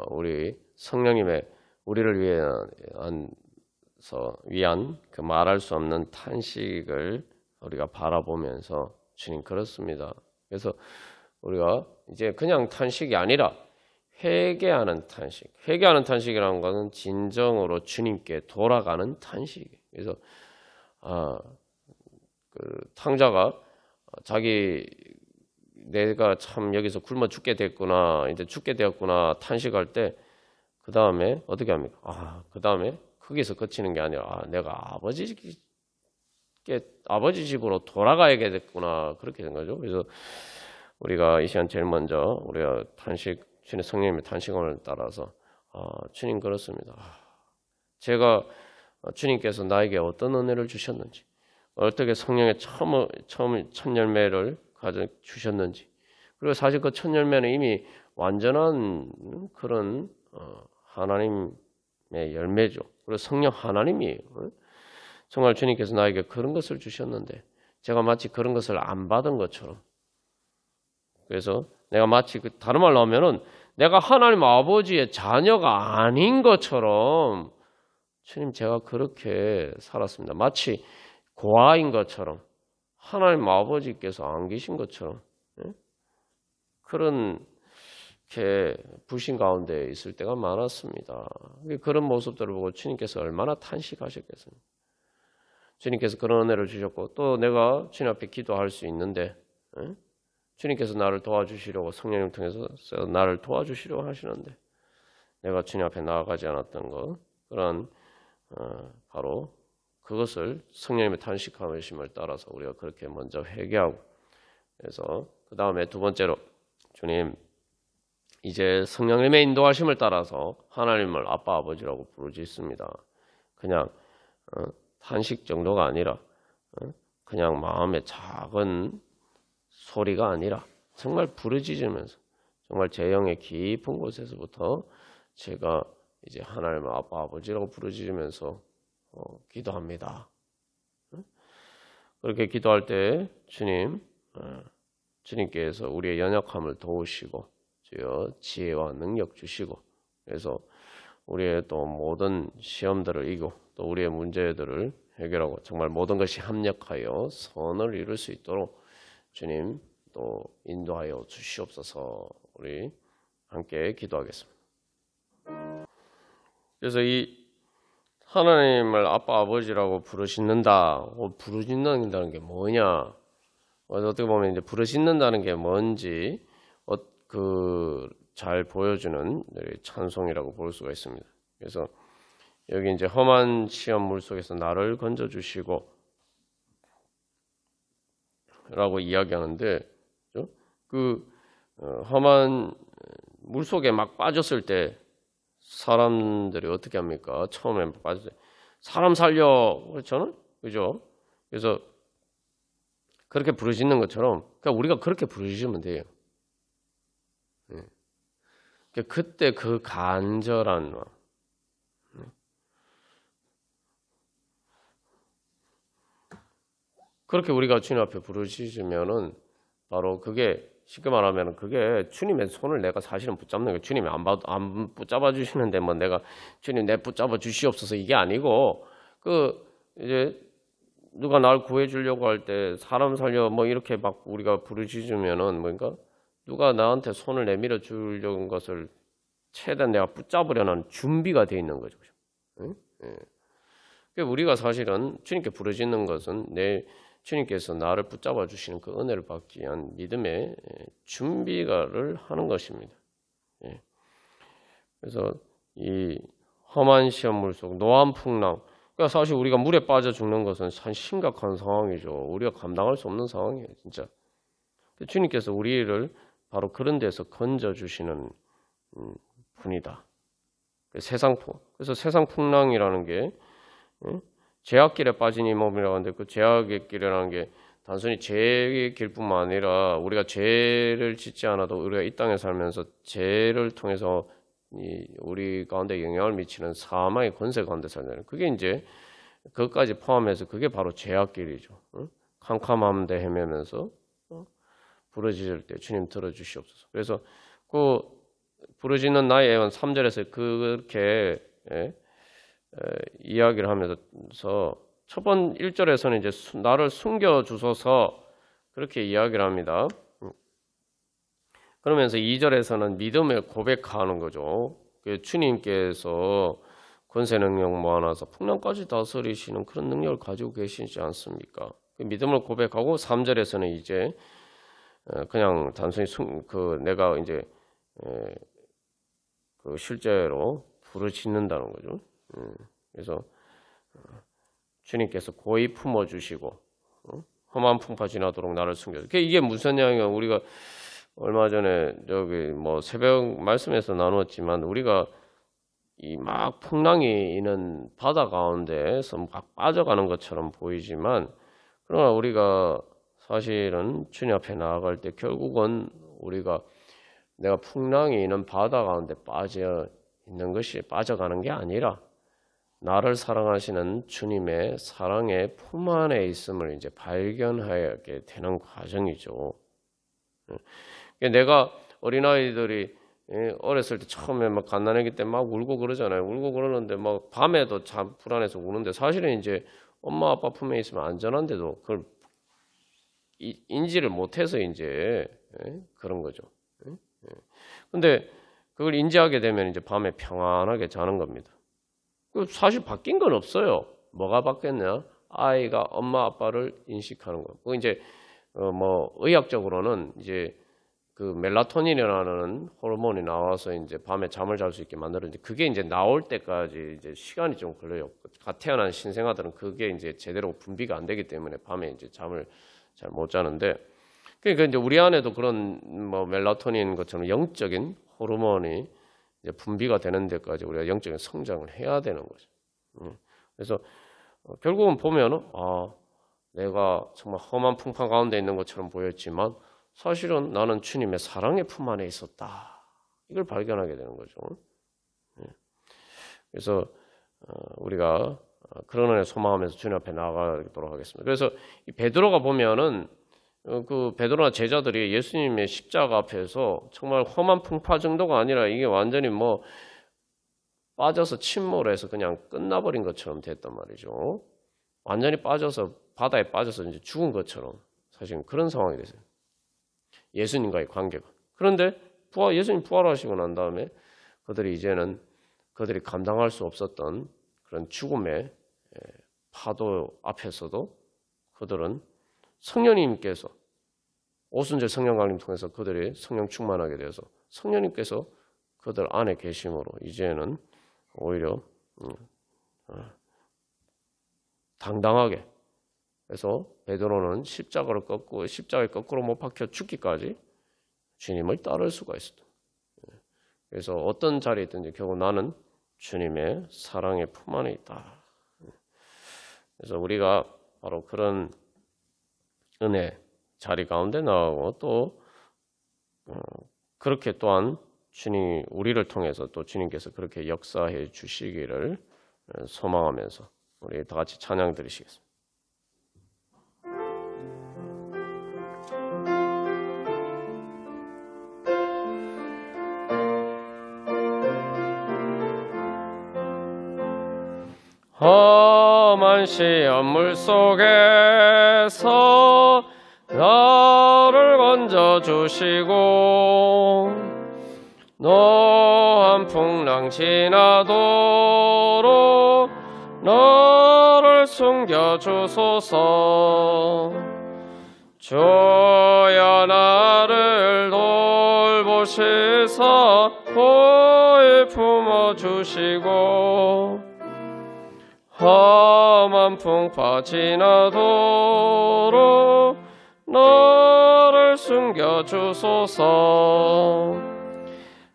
우리 성령님의 우리를 위한 그 말할 수 없는 탄식을 우리가 바라보면서 주님 그렇습니다. 그래서 우리가 이제 그냥 탄식이 아니라 회개하는 탄식. 회개하는 탄식이라는 것은 진정으로 주님께 돌아가는 탄식. 그래서 그 탕자가 내가 참 여기서 굶어 죽게 됐구나, 이제 죽게 되었구나 탄식할 때 그 다음에 어떻게 합니까? 그 다음에 거기서 그치는 게 아니라 내가 아버지 집으로 돌아가야겠구나 그렇게 된 거죠. 그래서 우리가 이 시간 제일 먼저 우리가 주님 성령님의 탄식을 따라서 주님 그렇습니다. 제가 주님께서 나에게 어떤 은혜를 주셨는지, 어떻게 성령의 첫 열매를 가져 주셨는지, 그리고 사실 그 첫 열매는 이미 완전한 그런 하나님의 열매죠. 그리고 성령 하나님이에요. 정말 주님께서 나에게 그런 것을 주셨는데 제가 마치 그런 것을 안 받은 것처럼, 그래서 내가 마치 다른 말로 하면은 내가 하나님 아버지의 자녀가 아닌 것처럼 주님 제가 그렇게 살았습니다. 마치 고아인 것처럼 하나님 아버지께서 안 계신 것처럼 그런 이렇게 불신 가운데 있을 때가 많았습니다. 그런 모습들을 보고 주님께서 얼마나 탄식하셨겠습니까? 주님께서 그런 은혜를 주셨고 또 내가 주님 앞에 기도할 수 있는데 주님께서 나를 도와주시려고 성령님 통해서 나를 도와주시려고 하시는데 내가 주님 앞에 나아가지 않았던 것 그런 바로 그것을 성령님의 탄식하심을 따라서 우리가 그렇게 먼저 회개하고 그래서 그 다음에 두 번째로 주님 이제 성령님의 인도하심을 따라서 하나님을 아빠 아버지라고 부르짖습니다. 그냥 탄식 정도가 아니라 그냥 마음의 작은 소리가 아니라 정말 부르짖으면서 정말 제 영의 깊은 곳에서부터 제가 이제 하나님을 아빠 아버지라고 부르짖으면서 기도합니다. 그렇게 기도할 때 주님께서 우리의 연약함을 도우시고 주여 지혜와 능력 주시고 그래서 우리의 또 모든 시험들을 이기고 또 우리의 문제들을 해결하고 정말 모든 것이 합력하여 선을 이룰 수 있도록 주님 또 인도하여 주시옵소서. 우리 함께 기도하겠습니다. 그래서 이 하나님을 아빠 아버지라고 부르짖는다는 게 뭐냐? 어떻게 보면 이제 부르짖는다는 게 뭔지 잘 보여주는 찬송이라고 볼 수가 있습니다. 그래서 여기 이제 험한 시험 물 속에서 나를 건져 주시고 라고 이야기하는데 험한 물 속에 막 빠졌을 때 사람들이 어떻게 합니까? 처음에 빠졌을 때 사람 살려 그렇죠? 그죠? 그래서 그렇게 부르짖는 것처럼 그러니까 우리가 그렇게 부르짖으면 돼요. 그때 그 간절한 마음 그렇게 우리가 주님 앞에 부르짖으면은 바로 그게 쉽게 말하면 그게 주님의 손을 내가 사실은 붙잡는 거예요. 주님이 안 붙잡아 주시는데 뭐 내가 주님 내 붙잡아 주시옵소서 이게 아니고 이제 누가 날 구해 주려고 할 때 사람 살려 뭐 이렇게 막 우리가 부르짖으면은 뭔가 누가 나한테 손을 내밀어 주려는 것을 최대한 내가 붙잡으려는 준비가 돼 있는 거죠. 우리가 사실은 주님께 부르짖는 것은 주님께서 나를 붙잡아 주시는 그 은혜를 받기 위한 믿음의 준비를 하는 것입니다. 그래서 이 험한 시험물 속 노암풍랑 그러니까 사실 우리가 물에 빠져 죽는 것은 참 심각한 상황이죠. 우리가 감당할 수 없는 상황이에요, 진짜. 주님께서 우리를 바로 그런 데서 건져 주시는 분이다. 그래서 세상 풍랑이라는 게 죄악길에 빠진 이 몸이라고 하는데 그 죄악의 길이라는 게 단순히 죄의 길뿐만 아니라 우리가 죄를 짓지 않아도 우리가 이 땅에 살면서 죄를 통해서 우리 가운데 영향을 미치는 사망의 권세 가운데 살잖아요. 그게 이제 그것까지 포함해서 그게 바로 죄악길이죠. 캄캄함대 헤매면서 부르짖을 때 주님 들어주시옵소서. 그래서 그 부르짖는 나의 애원 3절에서 그렇게 이야기를 하면서 첫 번 1절에서는 이제 나를 숨겨 주소서 그렇게 이야기를 합니다. 그러면서 2절에서는 믿음을 고백하는 거죠. 주님께서 권세 능력 모아놔서 풍랑까지 다스리시는 그런 능력을 가지고 계시지 않습니까? 그 믿음을 고백하고 3절에서는 이제 그냥 단순히 내가 이제 실제로 부르짖는다는 거죠. 그래서 주님께서 고이 품어주시고 험한 풍파 지나도록 나를 숨겨. 이게 무슨 이야기냐? 우리가 얼마 전에 저기 뭐 새벽 말씀에서 나누었지만 우리가 이 막 풍랑이 있는 바다 가운데서 막 빠져가는 것처럼 보이지만 그러나 우리가 사실은 주님 앞에 나아갈 때 결국은 우리가 내가 풍랑이 있는 바다 가운데 빠져가는 게 아니라 나를 사랑하시는 주님의 사랑의 품 안에 있음을 이제 발견하게 되는 과정이죠. 내가 어린아이들이 어렸을 때 처음에 막 갓난아기 때 막 울고 그러잖아요. 울고 그러는데 막 밤에도 참 불안해서 우는데 사실은 이제 엄마 아빠 품에 있으면 안전한데도 그걸 인지를 못해서 이제 그런 거죠. 근데 그걸 인지하게 되면 이제 밤에 평안하게 자는 겁니다. 사실 바뀐 건 없어요. 뭐가 바뀌었냐? 아이가 엄마 아빠를 인식하는 거. 그 이제 뭐 의학적으로는 이제 그 멜라토닌이라는 호르몬이 나와서 이제 밤에 잠을 잘 수 있게 만들었는데 그게 이제 나올 때까지 이제 시간이 좀 걸려요. 갓 태어난 신생아들은 그게 이제 제대로 분비가 안 되기 때문에 밤에 이제 잠을 잘 못 자는데, 그러니까 이제 우리 안에도 그런 뭐 멜라토닌 것처럼 영적인 호르몬이 이제 분비가 되는 데까지 우리가 영적인 성장을 해야 되는 거죠. 그래서 결국은 보면은 내가 정말 험한 풍파 가운데 있는 것처럼 보였지만 사실은 나는 주님의 사랑의 품 안에 있었다. 이걸 발견하게 되는 거죠. 그래서 우리가 그런 은혜 소망하면서 주님 앞에 나아가도록 하겠습니다. 그래서 이 베드로가 보면은 그 베드로나 제자들이 예수님의 십자가 앞에서 정말 험한 풍파 정도가 아니라 이게 완전히 뭐 빠져서 침몰해서 그냥 끝나버린 것처럼 됐단 말이죠. 완전히 빠져서 바다에 빠져서 이제 죽은 것처럼 사실은 그런 상황이 됐어요. 예수님과의 관계가. 그런데 예수님 부활하시고 난 다음에 그들이 이제는 그들이 감당할 수 없었던 그런 죽음의 파도 앞에서도 그들은 성령님께서 오순절 성령 강림 통해서 그들이 성령 충만하게 되어서 성령님께서 그들 안에 계심으로 이제는 오히려 당당하게, 그래서 베드로는 십자가에 거꾸로 못 박혀 죽기까지 주님을 따를 수가 있었다. 그래서 어떤 자리에 있든지 결국 나는 주님의 사랑의 품 안에 있다. 그래서 우리가 바로 그런 은혜 자리 가운데 나가고 또 그렇게 또한 주님 우리를 통해서 또 주님께서 그렇게 역사해 주시기를 소망하면서 우리 다 같이 찬양 드리시겠습니다. 험한 시험물 속에서 나를 건져주시고 노한 풍랑 지나도록 너를 숨겨주소서. 주여 나를 돌보시사 보에 품어주시고 험한 풍파 지나도록 너를 숨겨주소서.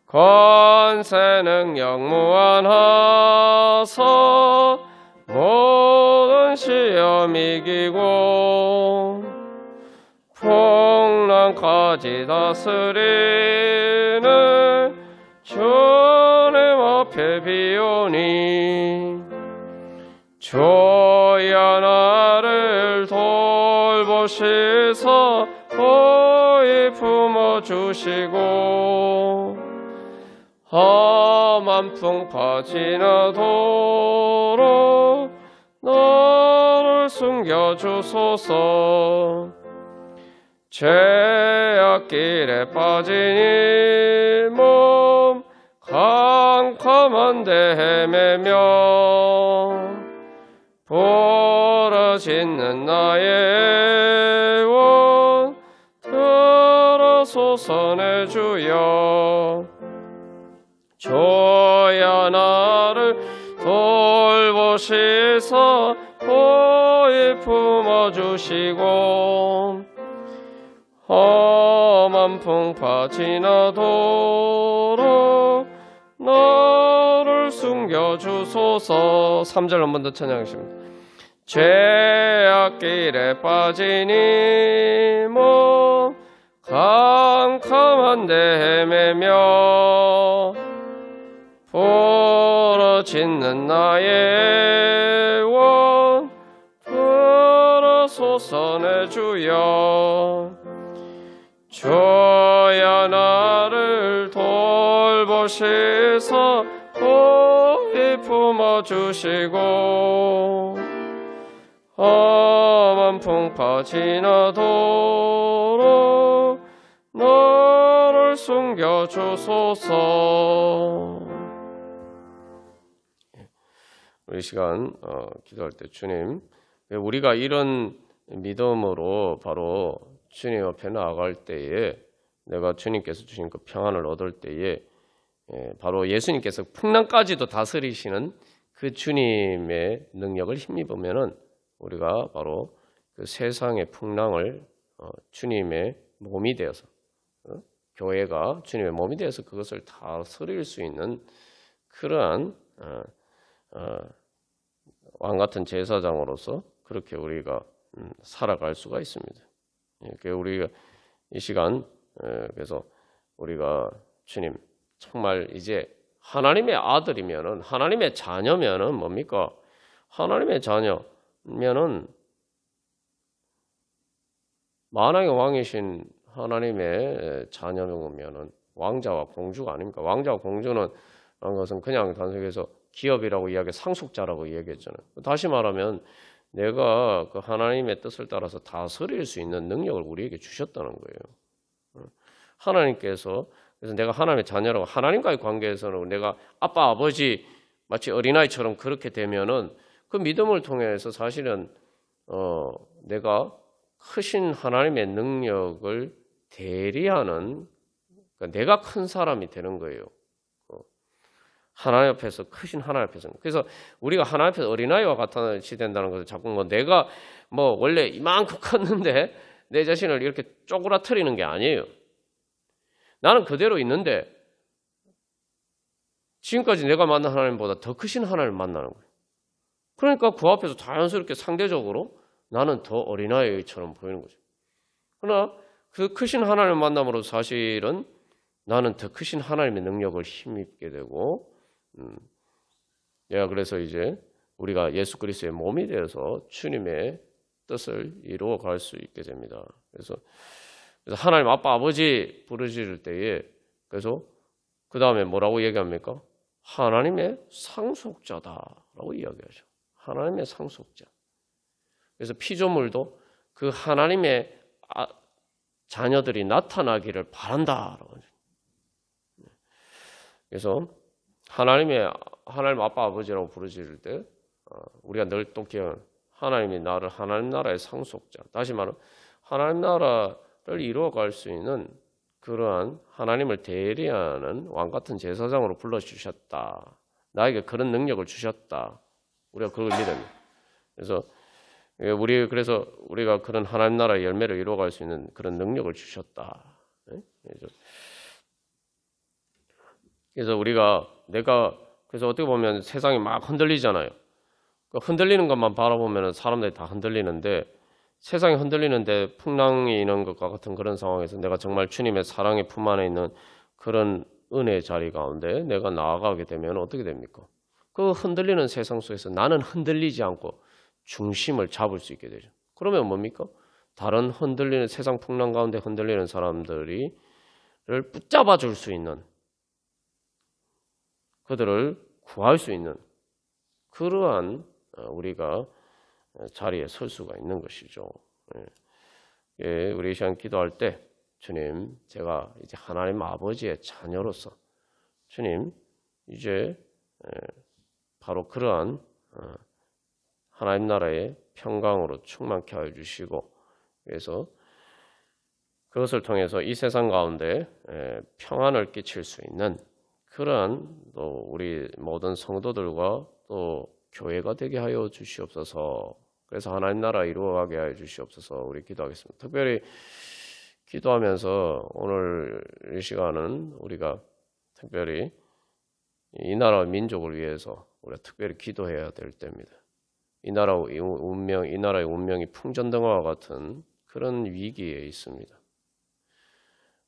권세 능력 무한하사 모든 시험 이기고 풍랑까지 다스리는 주님 앞에 비오니 주여 나를 돌보시사 보이 품어주시고 험한 풍파 지나도록 너를 숨겨주소서. 죄악길에 빠진 이 몸 캄캄한데 헤매며 부러지는 나의 원 들어소서 내 주여. 주여 나를 돌보시사 보이 품어주시고 험한 풍파 지나도록 너를 숨겨주소서. 3절 한 번 더 찬양하십니다. 죄악길에 빠진 이 몸 캄캄한데 헤매며 부러지는 나의 원 들어소서 내 주여. 주여 나를 돌보시사 보이 품어주시고 험한 풍파 지나도록 너를 숨겨주소서. 우리 시간 기도할 때 주님 우리가 이런 믿음으로 바로 주님 앞에 나아갈 때에 내가 주님께서 주신 그 평안을 얻을 때에 바로 예수님께서 풍랑까지도 다스리시는 그 주님의 능력을 힘입으면은 우리가 바로 그 세상의 풍랑을 주님의 몸이 되어서 교회가 주님의 몸이 되어서 그것을 다스릴 수 있는 그러한 왕 같은 제사장으로서 그렇게 우리가 살아갈 수가 있습니다. 우리가 이 시간 그래서 우리가 주님 정말 이제 하나님의 아들이면은 하나님의 자녀면은 뭡니까? 하나님의 자녀면은 만왕의 왕이신 하나님의 자녀면은 왕자와 공주가 아닙니까? 왕자와 공주는 것은 그냥 단순해서 기업이라고 이야기, 상속자라고 이야기했잖아요. 다시 말하면 내가 그 하나님의 뜻을 따라서 다스릴 수 있는 능력을 우리에게 주셨다는 거예요. 하나님께서 그래서 내가 하나님의 자녀라고 하나님과의 관계에서는 내가 아빠, 아버지 마치 어린아이처럼 그렇게 되면은 그 믿음을 통해서 사실은 내가 크신 하나님의 능력을 대리하는 그러니까 내가 큰 사람이 되는 거예요. 하나님 앞에서 크신 하나님 앞에서는. 그래서 우리가 하나님 앞에서 어린아이와 같이 된다는 것은 자꾸 내가 원래 이만큼 컸는데 내 자신을 이렇게 쪼그라뜨리는 게 아니에요. 나는 그대로 있는데 지금까지 내가 만난 하나님보다 더 크신 하나님을 만나는 거예요. 그러니까 그 앞에서 자연스럽게 상대적으로 나는 더 어린아이처럼 보이는 거죠. 그러나 그 크신 하나님을 만남으로 사실은 나는 더 크신 하나님의 능력을 힘입게 되고 그래서 이제 우리가 예수 그리스도의 몸이 되어서 주님의 뜻을 이루어 갈 수 있게 됩니다. 그래서 하나님 아빠 아버지 부르짖을 때에 그래서 그 다음에 뭐라고 얘기합니까? 하나님의 상속자다라고 이야기하죠. 하나님의 상속자. 그래서 피조물도 그 하나님의 자녀들이 나타나기를 바란다라고 하죠. 그래서 하나님 아빠 아버지라고 부르짖을 때 우리가 늘 또 기억 하나님이 나를 하나님 나라의 상속자. 다시 말하면 하나님 나라를 이루어갈 수 있는 그러한 하나님을 대리하는 왕 같은 제사장으로 불러주셨다. 나에게 그런 능력을 주셨다. 우리가 그걸 믿습니다. 그래서 우리가 그런 하나님 나라의 열매를 이루어갈 수 있는 그런 능력을 주셨다. 그래서 그래서 어떻게 보면 세상이 막 흔들리잖아요. 흔들리는 것만 바라보면 사람들이 다 흔들리는데 세상이 흔들리는데 풍랑이 있는 것과 같은 그런 상황에서 내가 정말 주님의 사랑의 품 안에 있는 그런 은혜의 자리 가운데 내가 나아가게 되면 어떻게 됩니까? 그 흔들리는 세상 속에서 나는 흔들리지 않고 중심을 잡을 수 있게 되죠. 그러면 뭡니까? 다른 흔들리는 세상 풍랑 가운데 흔들리는 사람들을 붙잡아 줄 수 있는 그들을 구할 수 있는 그러한 우리가 자리에 설 수가 있는 것이죠. 우리 이 시간 기도할 때 주님 제가 이제 하나님 아버지의 자녀로서 주님 이제 바로 그러한 하나님 나라의 평강으로 충만케 하여 주시고 그래서 그것을 통해서 이 세상 가운데 평안을 끼칠 수 있는 그러한 또 우리 모든 성도들과 또 교회가 되게 하여 주시옵소서. 그래서 하나님 나라 이루어가게 하여 주시옵소서. 우리 기도하겠습니다. 특별히 기도하면서 오늘 이 시간은 우리가 특별히 이 나라 민족을 위해서 우리가 특별히 기도해야 될 때입니다. 이 나라의 운명이 풍전등화와 같은 그런 위기에 있습니다.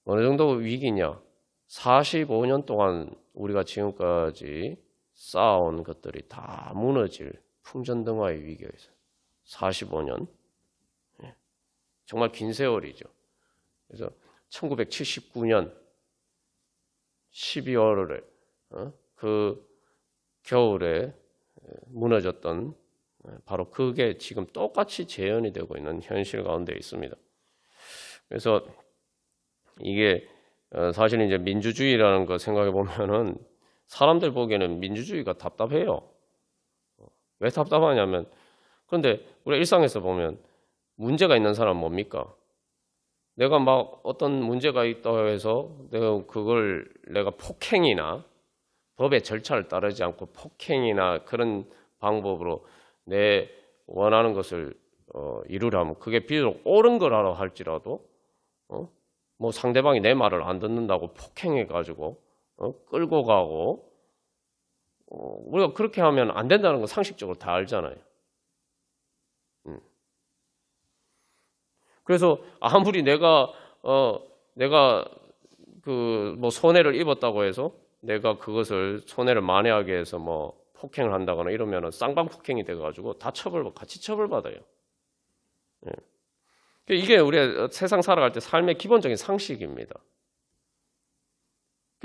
어느 정도 위기냐? 45년 동안 우리가 지금까지 쌓아온 것들이 다 무너질 풍전등화의 위기가 있어요. 45년. 정말 긴 세월이죠. 그래서 1979년 12월에 그 겨울에 무너졌던 바로 그게 지금 똑같이 재현이 되고 있는 현실 가운데 있습니다. 그래서 이게 사실 이제 민주주의라는 거 생각해 보면은 사람들 보기에는 민주주의가 답답해요. 왜 답답하냐면 그런데 우리가 일상에서 보면 문제가 있는 사람은 뭡니까? 내가 막 어떤 문제가 있다고 해서 내가 폭행이나 법의 절차를 따르지 않고 폭행이나 그런 방법으로 내 원하는 것을 이루려면 그게 비록 옳은 거라고 할지라도 뭐 상대방이 내 말을 안 듣는다고 폭행해가지고 끌고 가고 우리가 그렇게 하면 안 된다는 거 상식적으로 다 알잖아요. 그래서 아무리 내가 그 뭐 손해를 입었다고 해서 내가 그것을 손해를 만회하기 위해서 뭐 폭행을 한다거나 이러면은 쌍방폭행이 돼가지고 다 같이 처벌받아요. 예. 이게 우리가 세상 살아갈 때 삶의 기본적인 상식입니다.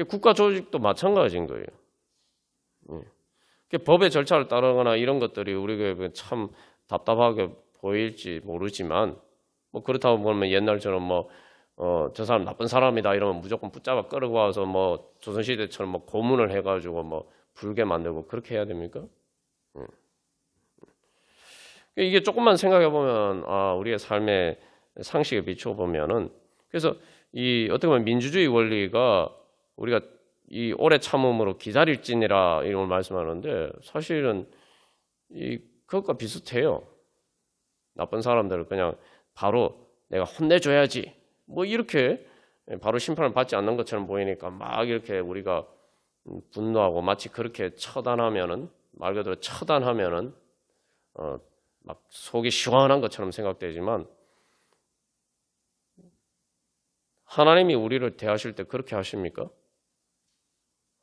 국가 조직도 마찬가지인 거예요. 법의 절차를 따르거나 이런 것들이 우리가 참 답답하게 보일지 모르지만 뭐 그렇다고 보면 옛날처럼 뭐 저 사람 나쁜 사람이다 이러면 무조건 붙잡아 끌고 와서 뭐 조선시대처럼 뭐 고문을 해가지고 뭐 불게 만들고 그렇게 해야 됩니까? 이게 조금만 생각해 보면 우리의 삶의 상식에 비추어 보면은 그래서 이 어떻게 보면 민주주의 원리가 우리가 이 오래 참음으로 기다릴지니라 이런 걸 말씀하는데 사실은 그것과 비슷해요. 나쁜 사람들을 그냥 바로 내가 혼내줘야지 뭐 이렇게 바로 심판을 받지 않는 것처럼 보이니까 막 이렇게 우리가 분노하고 마치 그렇게 처단하면은 말 그대로 처단하면은 막 속이 시원한 것처럼 생각되지만 하나님이 우리를 대하실 때 그렇게 하십니까?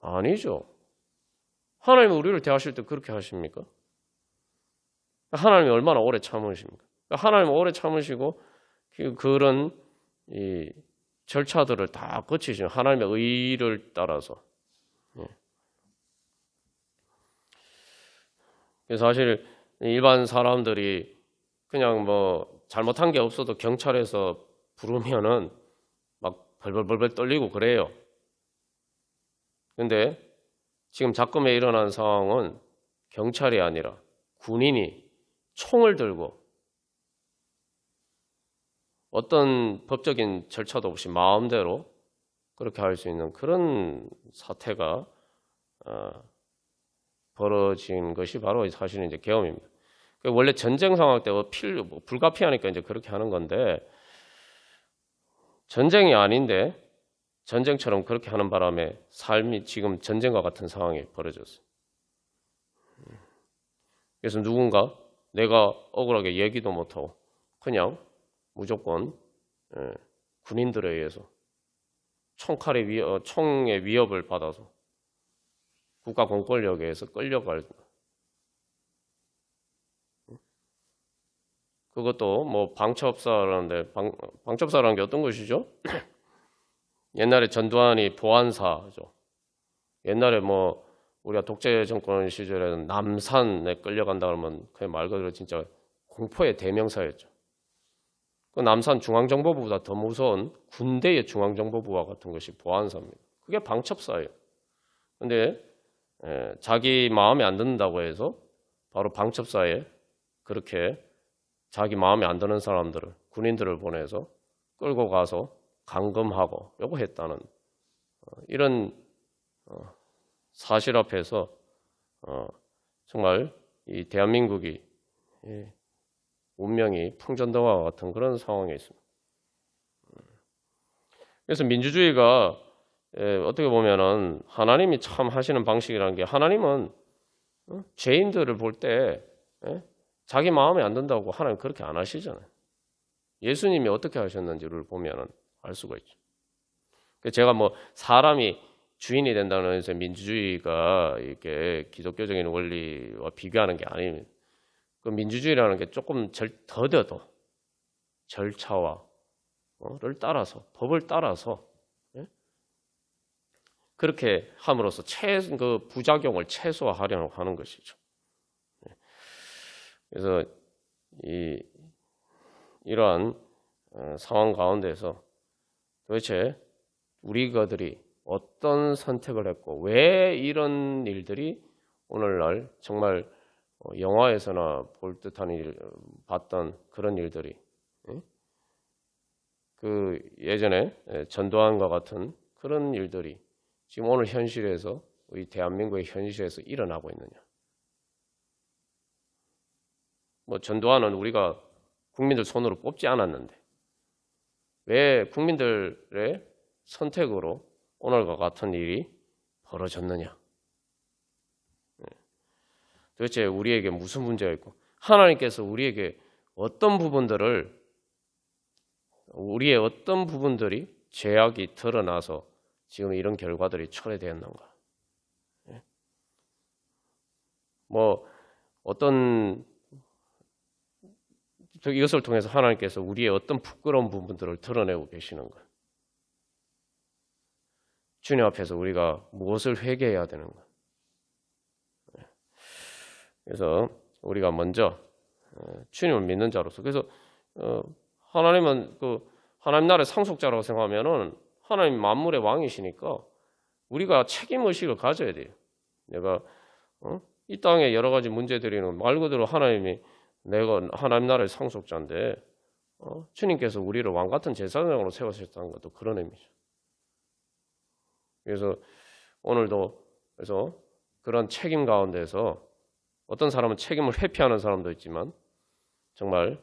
아니죠. 하나님이 우리를 대하실 때 그렇게 하십니까? 하나님이 얼마나 오래 참으십니까? 하나님은 오래 참으시고 그런 이 절차들을 다 거치시는 하나님의 의를 따라서. 그래서 사실 일반 사람들이 그냥 뭐 잘못한 게 없어도 경찰에서 부르면은 막 벌벌벌벌 떨리고 그래요. 근데 지금 작금에 일어난 상황은 경찰이 아니라 군인이 총을 들고 어떤 법적인 절차도 없이 마음대로 그렇게 할 수 있는 그런 사태가 벌어진 것이 바로 사실은 이제 계엄입니다. 원래 전쟁 상황 때 불가피하니까 이제 그렇게 하는 건데 전쟁이 아닌데 전쟁처럼 그렇게 하는 바람에 삶이 지금 전쟁과 같은 상황이 벌어졌어요. 그래서 누군가 내가 억울하게 얘기도 못하고 그냥 무조건 군인들에 의해서 총의 위협을 받아서 국가 공권력에 의해서 끌려갈 그것도 뭐 방첩사라는데 방첩사라는 게 어떤 것이죠? 옛날에 전두환이 보안사죠. 옛날에 뭐 우리가 독재 정권 시절에는 남산에 끌려간다 그러면 그냥 말 그대로 진짜 공포의 대명사였죠. 그 남산 중앙정보부보다 더 무서운 군대의 중앙정보부와 같은 것이 보안사입니다. 그게 방첩사예요. 근데 자기 마음에 안 든다고 해서 바로 방첩사에 그렇게 자기 마음에 안 드는 사람들을 군인들을 보내서 끌고 가서 감금하고 요거 했다는 이런 사실 앞에서 정말 이 대한민국이 운명이 풍전등화와 같은 그런 상황에 있습니다. 그래서 민주주의가 어떻게 보면은 하나님이 참 하시는 방식이라는 게 하나님은 죄인들을 볼 때 자기 마음에 안 든다고 하나님 그렇게 안 하시잖아요. 예수님이 어떻게 하셨는지를 보면은 알 수가 있죠. 제가 뭐 사람이 주인이 된다는 해서 민주주의가 이렇게 기독교적인 원리와 비교하는 게 아닙니다. 그 민주주의라는 게 조금 더뎌도 절차와 를 따라서 법을 따라서 그렇게 함으로써 그 부작용을 최소화하려고 하는 것이죠. 그래서 이러한 상황 가운데서 도대체 우리가들이 어떤 선택을 했고 왜 이런 일들이 오늘날 정말 영화에서나 볼 듯한 봤던 그런 일들이 그 예전에 전두환과 같은 그런 일들이 지금 오늘 현실에서 우리 대한민국의 현실에서 일어나고 있느냐? 뭐 전두환은 우리가 국민들 손으로 뽑지 않았는데 왜 국민들의 선택으로 오늘과 같은 일이 벌어졌느냐? 도대체 우리에게 무슨 문제가 있고 하나님께서 우리에게 우리의 어떤 부분들이 죄악이 드러나서 지금 이런 결과들이 초래되었는가? 뭐 이것을 통해서 하나님께서 우리의 어떤 부끄러운 부분들을 드러내고 계시는가? 주님 앞에서 우리가 무엇을 회개해야 되는가? 그래서 우리가 먼저 주님을 믿는 자로서 그래서 하나님은 하나님 나라의 상속자라고 생각하면은 하나님 만물의 왕이시니까 우리가 책임 의식을 가져야 돼요. 내가 이 땅에 여러 가지 문제들이는 말 그대로 내가 하나님 나라의 상속자인데 주님께서 우리를 왕 같은 제사장으로 세우셨다는 것도 그런 의미죠. 그래서 오늘도 그런 책임 가운데서 어떤 사람은 책임을 회피하는 사람도 있지만 정말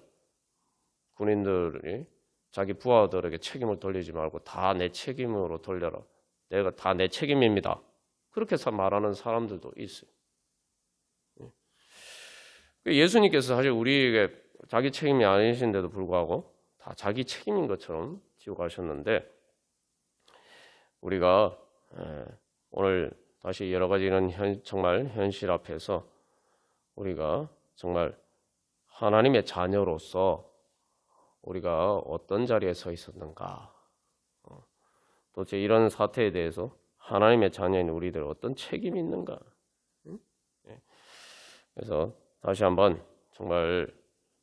군인들이 자기 부하들에게 책임을 돌리지 말고 다 내 책임으로 돌려라. 내가 다 내 책임입니다. 그렇게 말하는 사람들도 있어요. 예수님께서 사실 우리에게 자기 책임이 아니신데도 불구하고 다 자기 책임인 것처럼 지고 가셨는데 우리가 오늘 다시 여러 가지 이런 정말 현실 앞에서 우리가 정말 하나님의 자녀로서 우리가 어떤 자리에 서 있었는가? 도대체 이런 사태에 대해서 하나님의 자녀인 우리들 어떤 책임이 있는가? 그래서 다시 한번 정말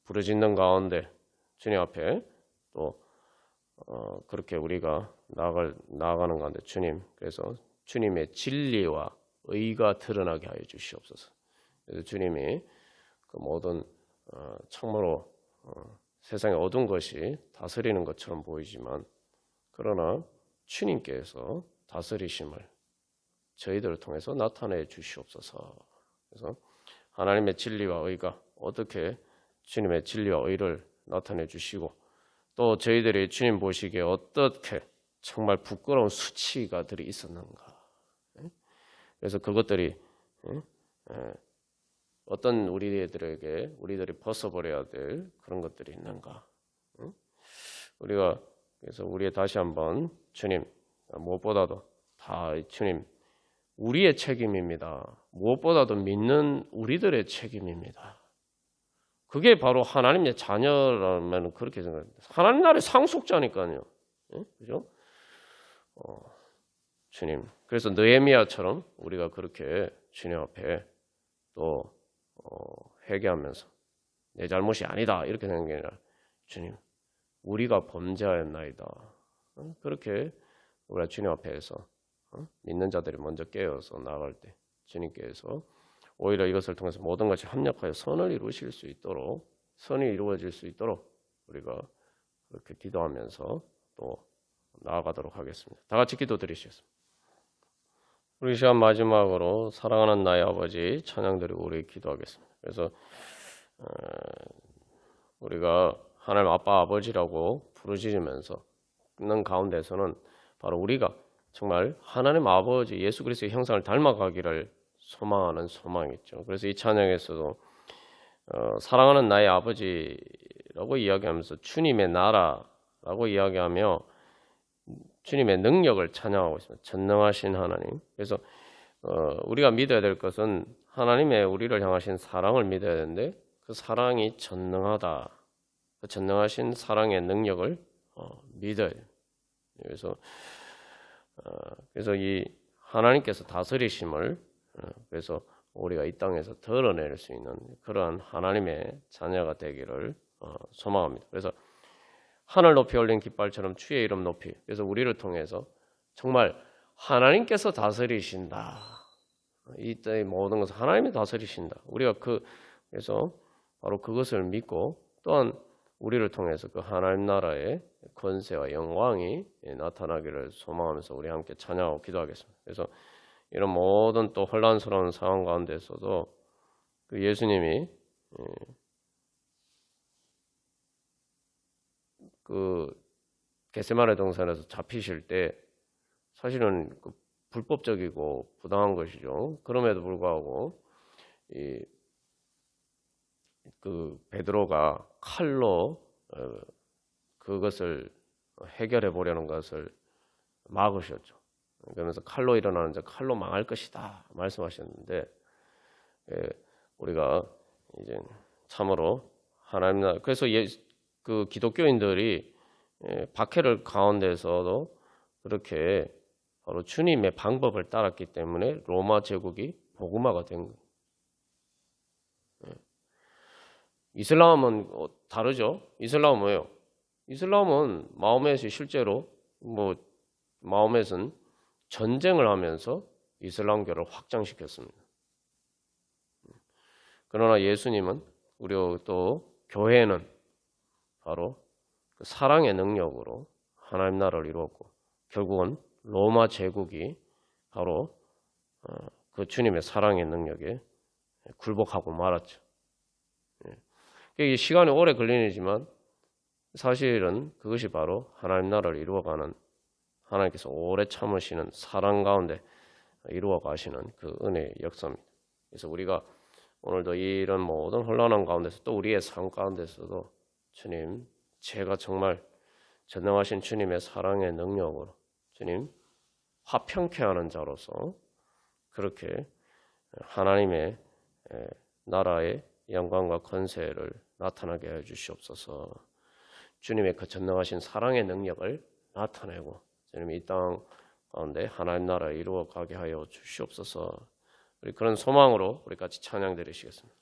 부르짖는 가운데 주님 앞에 또 그렇게 우리가 나아가는 가운데 주님, 그래서 주님의 진리와 의가 드러나게 하여 주시옵소서. 그래서 주님이 그 모든 참으로 세상의 어두운 것이 다스리는 것처럼 보이지만 그러나 주님께서 다스리심을 저희들을 통해서 나타내 주시옵소서. 그래서 하나님의 진리와 의가 어떻게 주님의 진리와 의를 나타내 주시고 또 저희들이 주님 보시기에 어떻게 정말 부끄러운 수치가들이 있었는가. 그래서 그것들이 어떤 우리들이 벗어버려야 될 그런 것들이 있는가. 우리가 그래서 우리의 다시 한번 주님 무엇보다도 다 주님 우리의 책임입니다. 무엇보다도 믿는 우리들의 책임입니다. 그게 바로 하나님의 자녀라면 그렇게 생각합니다. 하나님 나라의 상속자니까요. 그죠? 주님. 그래서 느헤미야처럼 우리가 그렇게 주님 앞에 또 회개하면서 내 잘못이 아니다 이렇게 생각하는 게 아니라 주님 우리가 범죄하였나이다. 그렇게 우리가 주님 앞에서 믿는 자들이 먼저 깨어서 나아갈 때 주님께서 오히려 이것을 통해서 모든 것이 합력하여 선을 이루실 수 있도록 선이 이루어질 수 있도록 우리가 그렇게 기도하면서 또 나아가도록 하겠습니다. 다 같이 기도드리시겠습니다. 우리 시간 마지막으로 사랑하는 나의 아버지 찬양드리고 우리 기도하겠습니다. 그래서 우리가 하나님 아빠 아버지라고 부르짖으면서 있는 가운데서는 바로 우리가 정말 하나님 아버지 예수 그리스도의 형상을 닮아가기를 소망하는 소망이죠. 그래서 이 찬양에서도 사랑하는 나의 아버지라고 이야기하면서 주님의 나라라고 이야기하며 주님의 능력을 찬양하고 있습니다. 전능하신 하나님. 그래서 우리가 믿어야 될 것은 하나님의 우리를 향하신 사랑을 믿어야 되는데 그 사랑이 전능하다. 그 전능하신 사랑의 능력을 믿어야 돼요. 그래서 이 하나님께서 다스리심을 그래서 우리가 이 땅에서 드러낼 수 있는 그러한 하나님의 자녀가 되기를 소망합니다. 그래서 하늘 높이 올린 깃발처럼 주의 이름 높이. 그래서 우리를 통해서 정말 하나님께서 다스리신다. 이 땅의 모든 것을 하나님이 다스리신다. 우리가 그 그래서 바로 그것을 믿고 또한 우리를 통해서 그 하나님 나라의 권세와 영광이 나타나기를 소망하면서 우리 함께 찬양하고 기도하겠습니다. 그래서 이런 모든 또 혼란스러운 상황 가운데서도 그 예수님이 그 겟세마네 동산에서 잡히실 때 사실은 그 불법적이고 부당한 것이죠. 그럼에도 불구하고 그 베드로가 칼로 그것을 해결해 보려는 것을 막으셨죠. 그러면서 칼로 일어나는 자 칼로 망할 것이다 말씀하셨는데 우리가 이제 참으로 하나님 나라 그래서 그 기독교인들이 박해를 가운데서도 그렇게 바로 주님의 방법을 따랐기 때문에 로마 제국이 복음화가 된 거예요. 이슬람은 다르죠. 이슬람은 뭐예요? 이슬람은 마호멧이 실제로 마호멧은 전쟁을 하면서 이슬람교를 확장시켰습니다. 그러나 예수님은 우리 또 교회는 바로 그 사랑의 능력으로 하나님 나라를 이루었고 결국은 로마 제국이 바로 그 주님의 사랑의 능력에 굴복하고 말았죠. 이 시간이 오래 걸리지만 사실은 그것이 바로 하나님 나라를 이루어가는 하나님께서 오래 참으시는 사랑 가운데 이루어 가시는 그 은혜의 역사입니다. 그래서 우리가 오늘도 이런 모든 혼란한 가운데서 또 우리의 삶 가운데서도 주님, 제가 정말 전능하신 주님의 사랑의 능력으로 주님 화평케 하는 자로서 그렇게 하나님의 나라의 영광과 권세를 나타나게 해 주시옵소서. 주님의 그 전능하신 사랑의 능력을 나타내고 주님이 이 땅 가운데 하나님 나라를 이루어 가게 하여 주시옵소서. 우리 그런 소망으로 우리 같이 찬양 드리시겠습니다.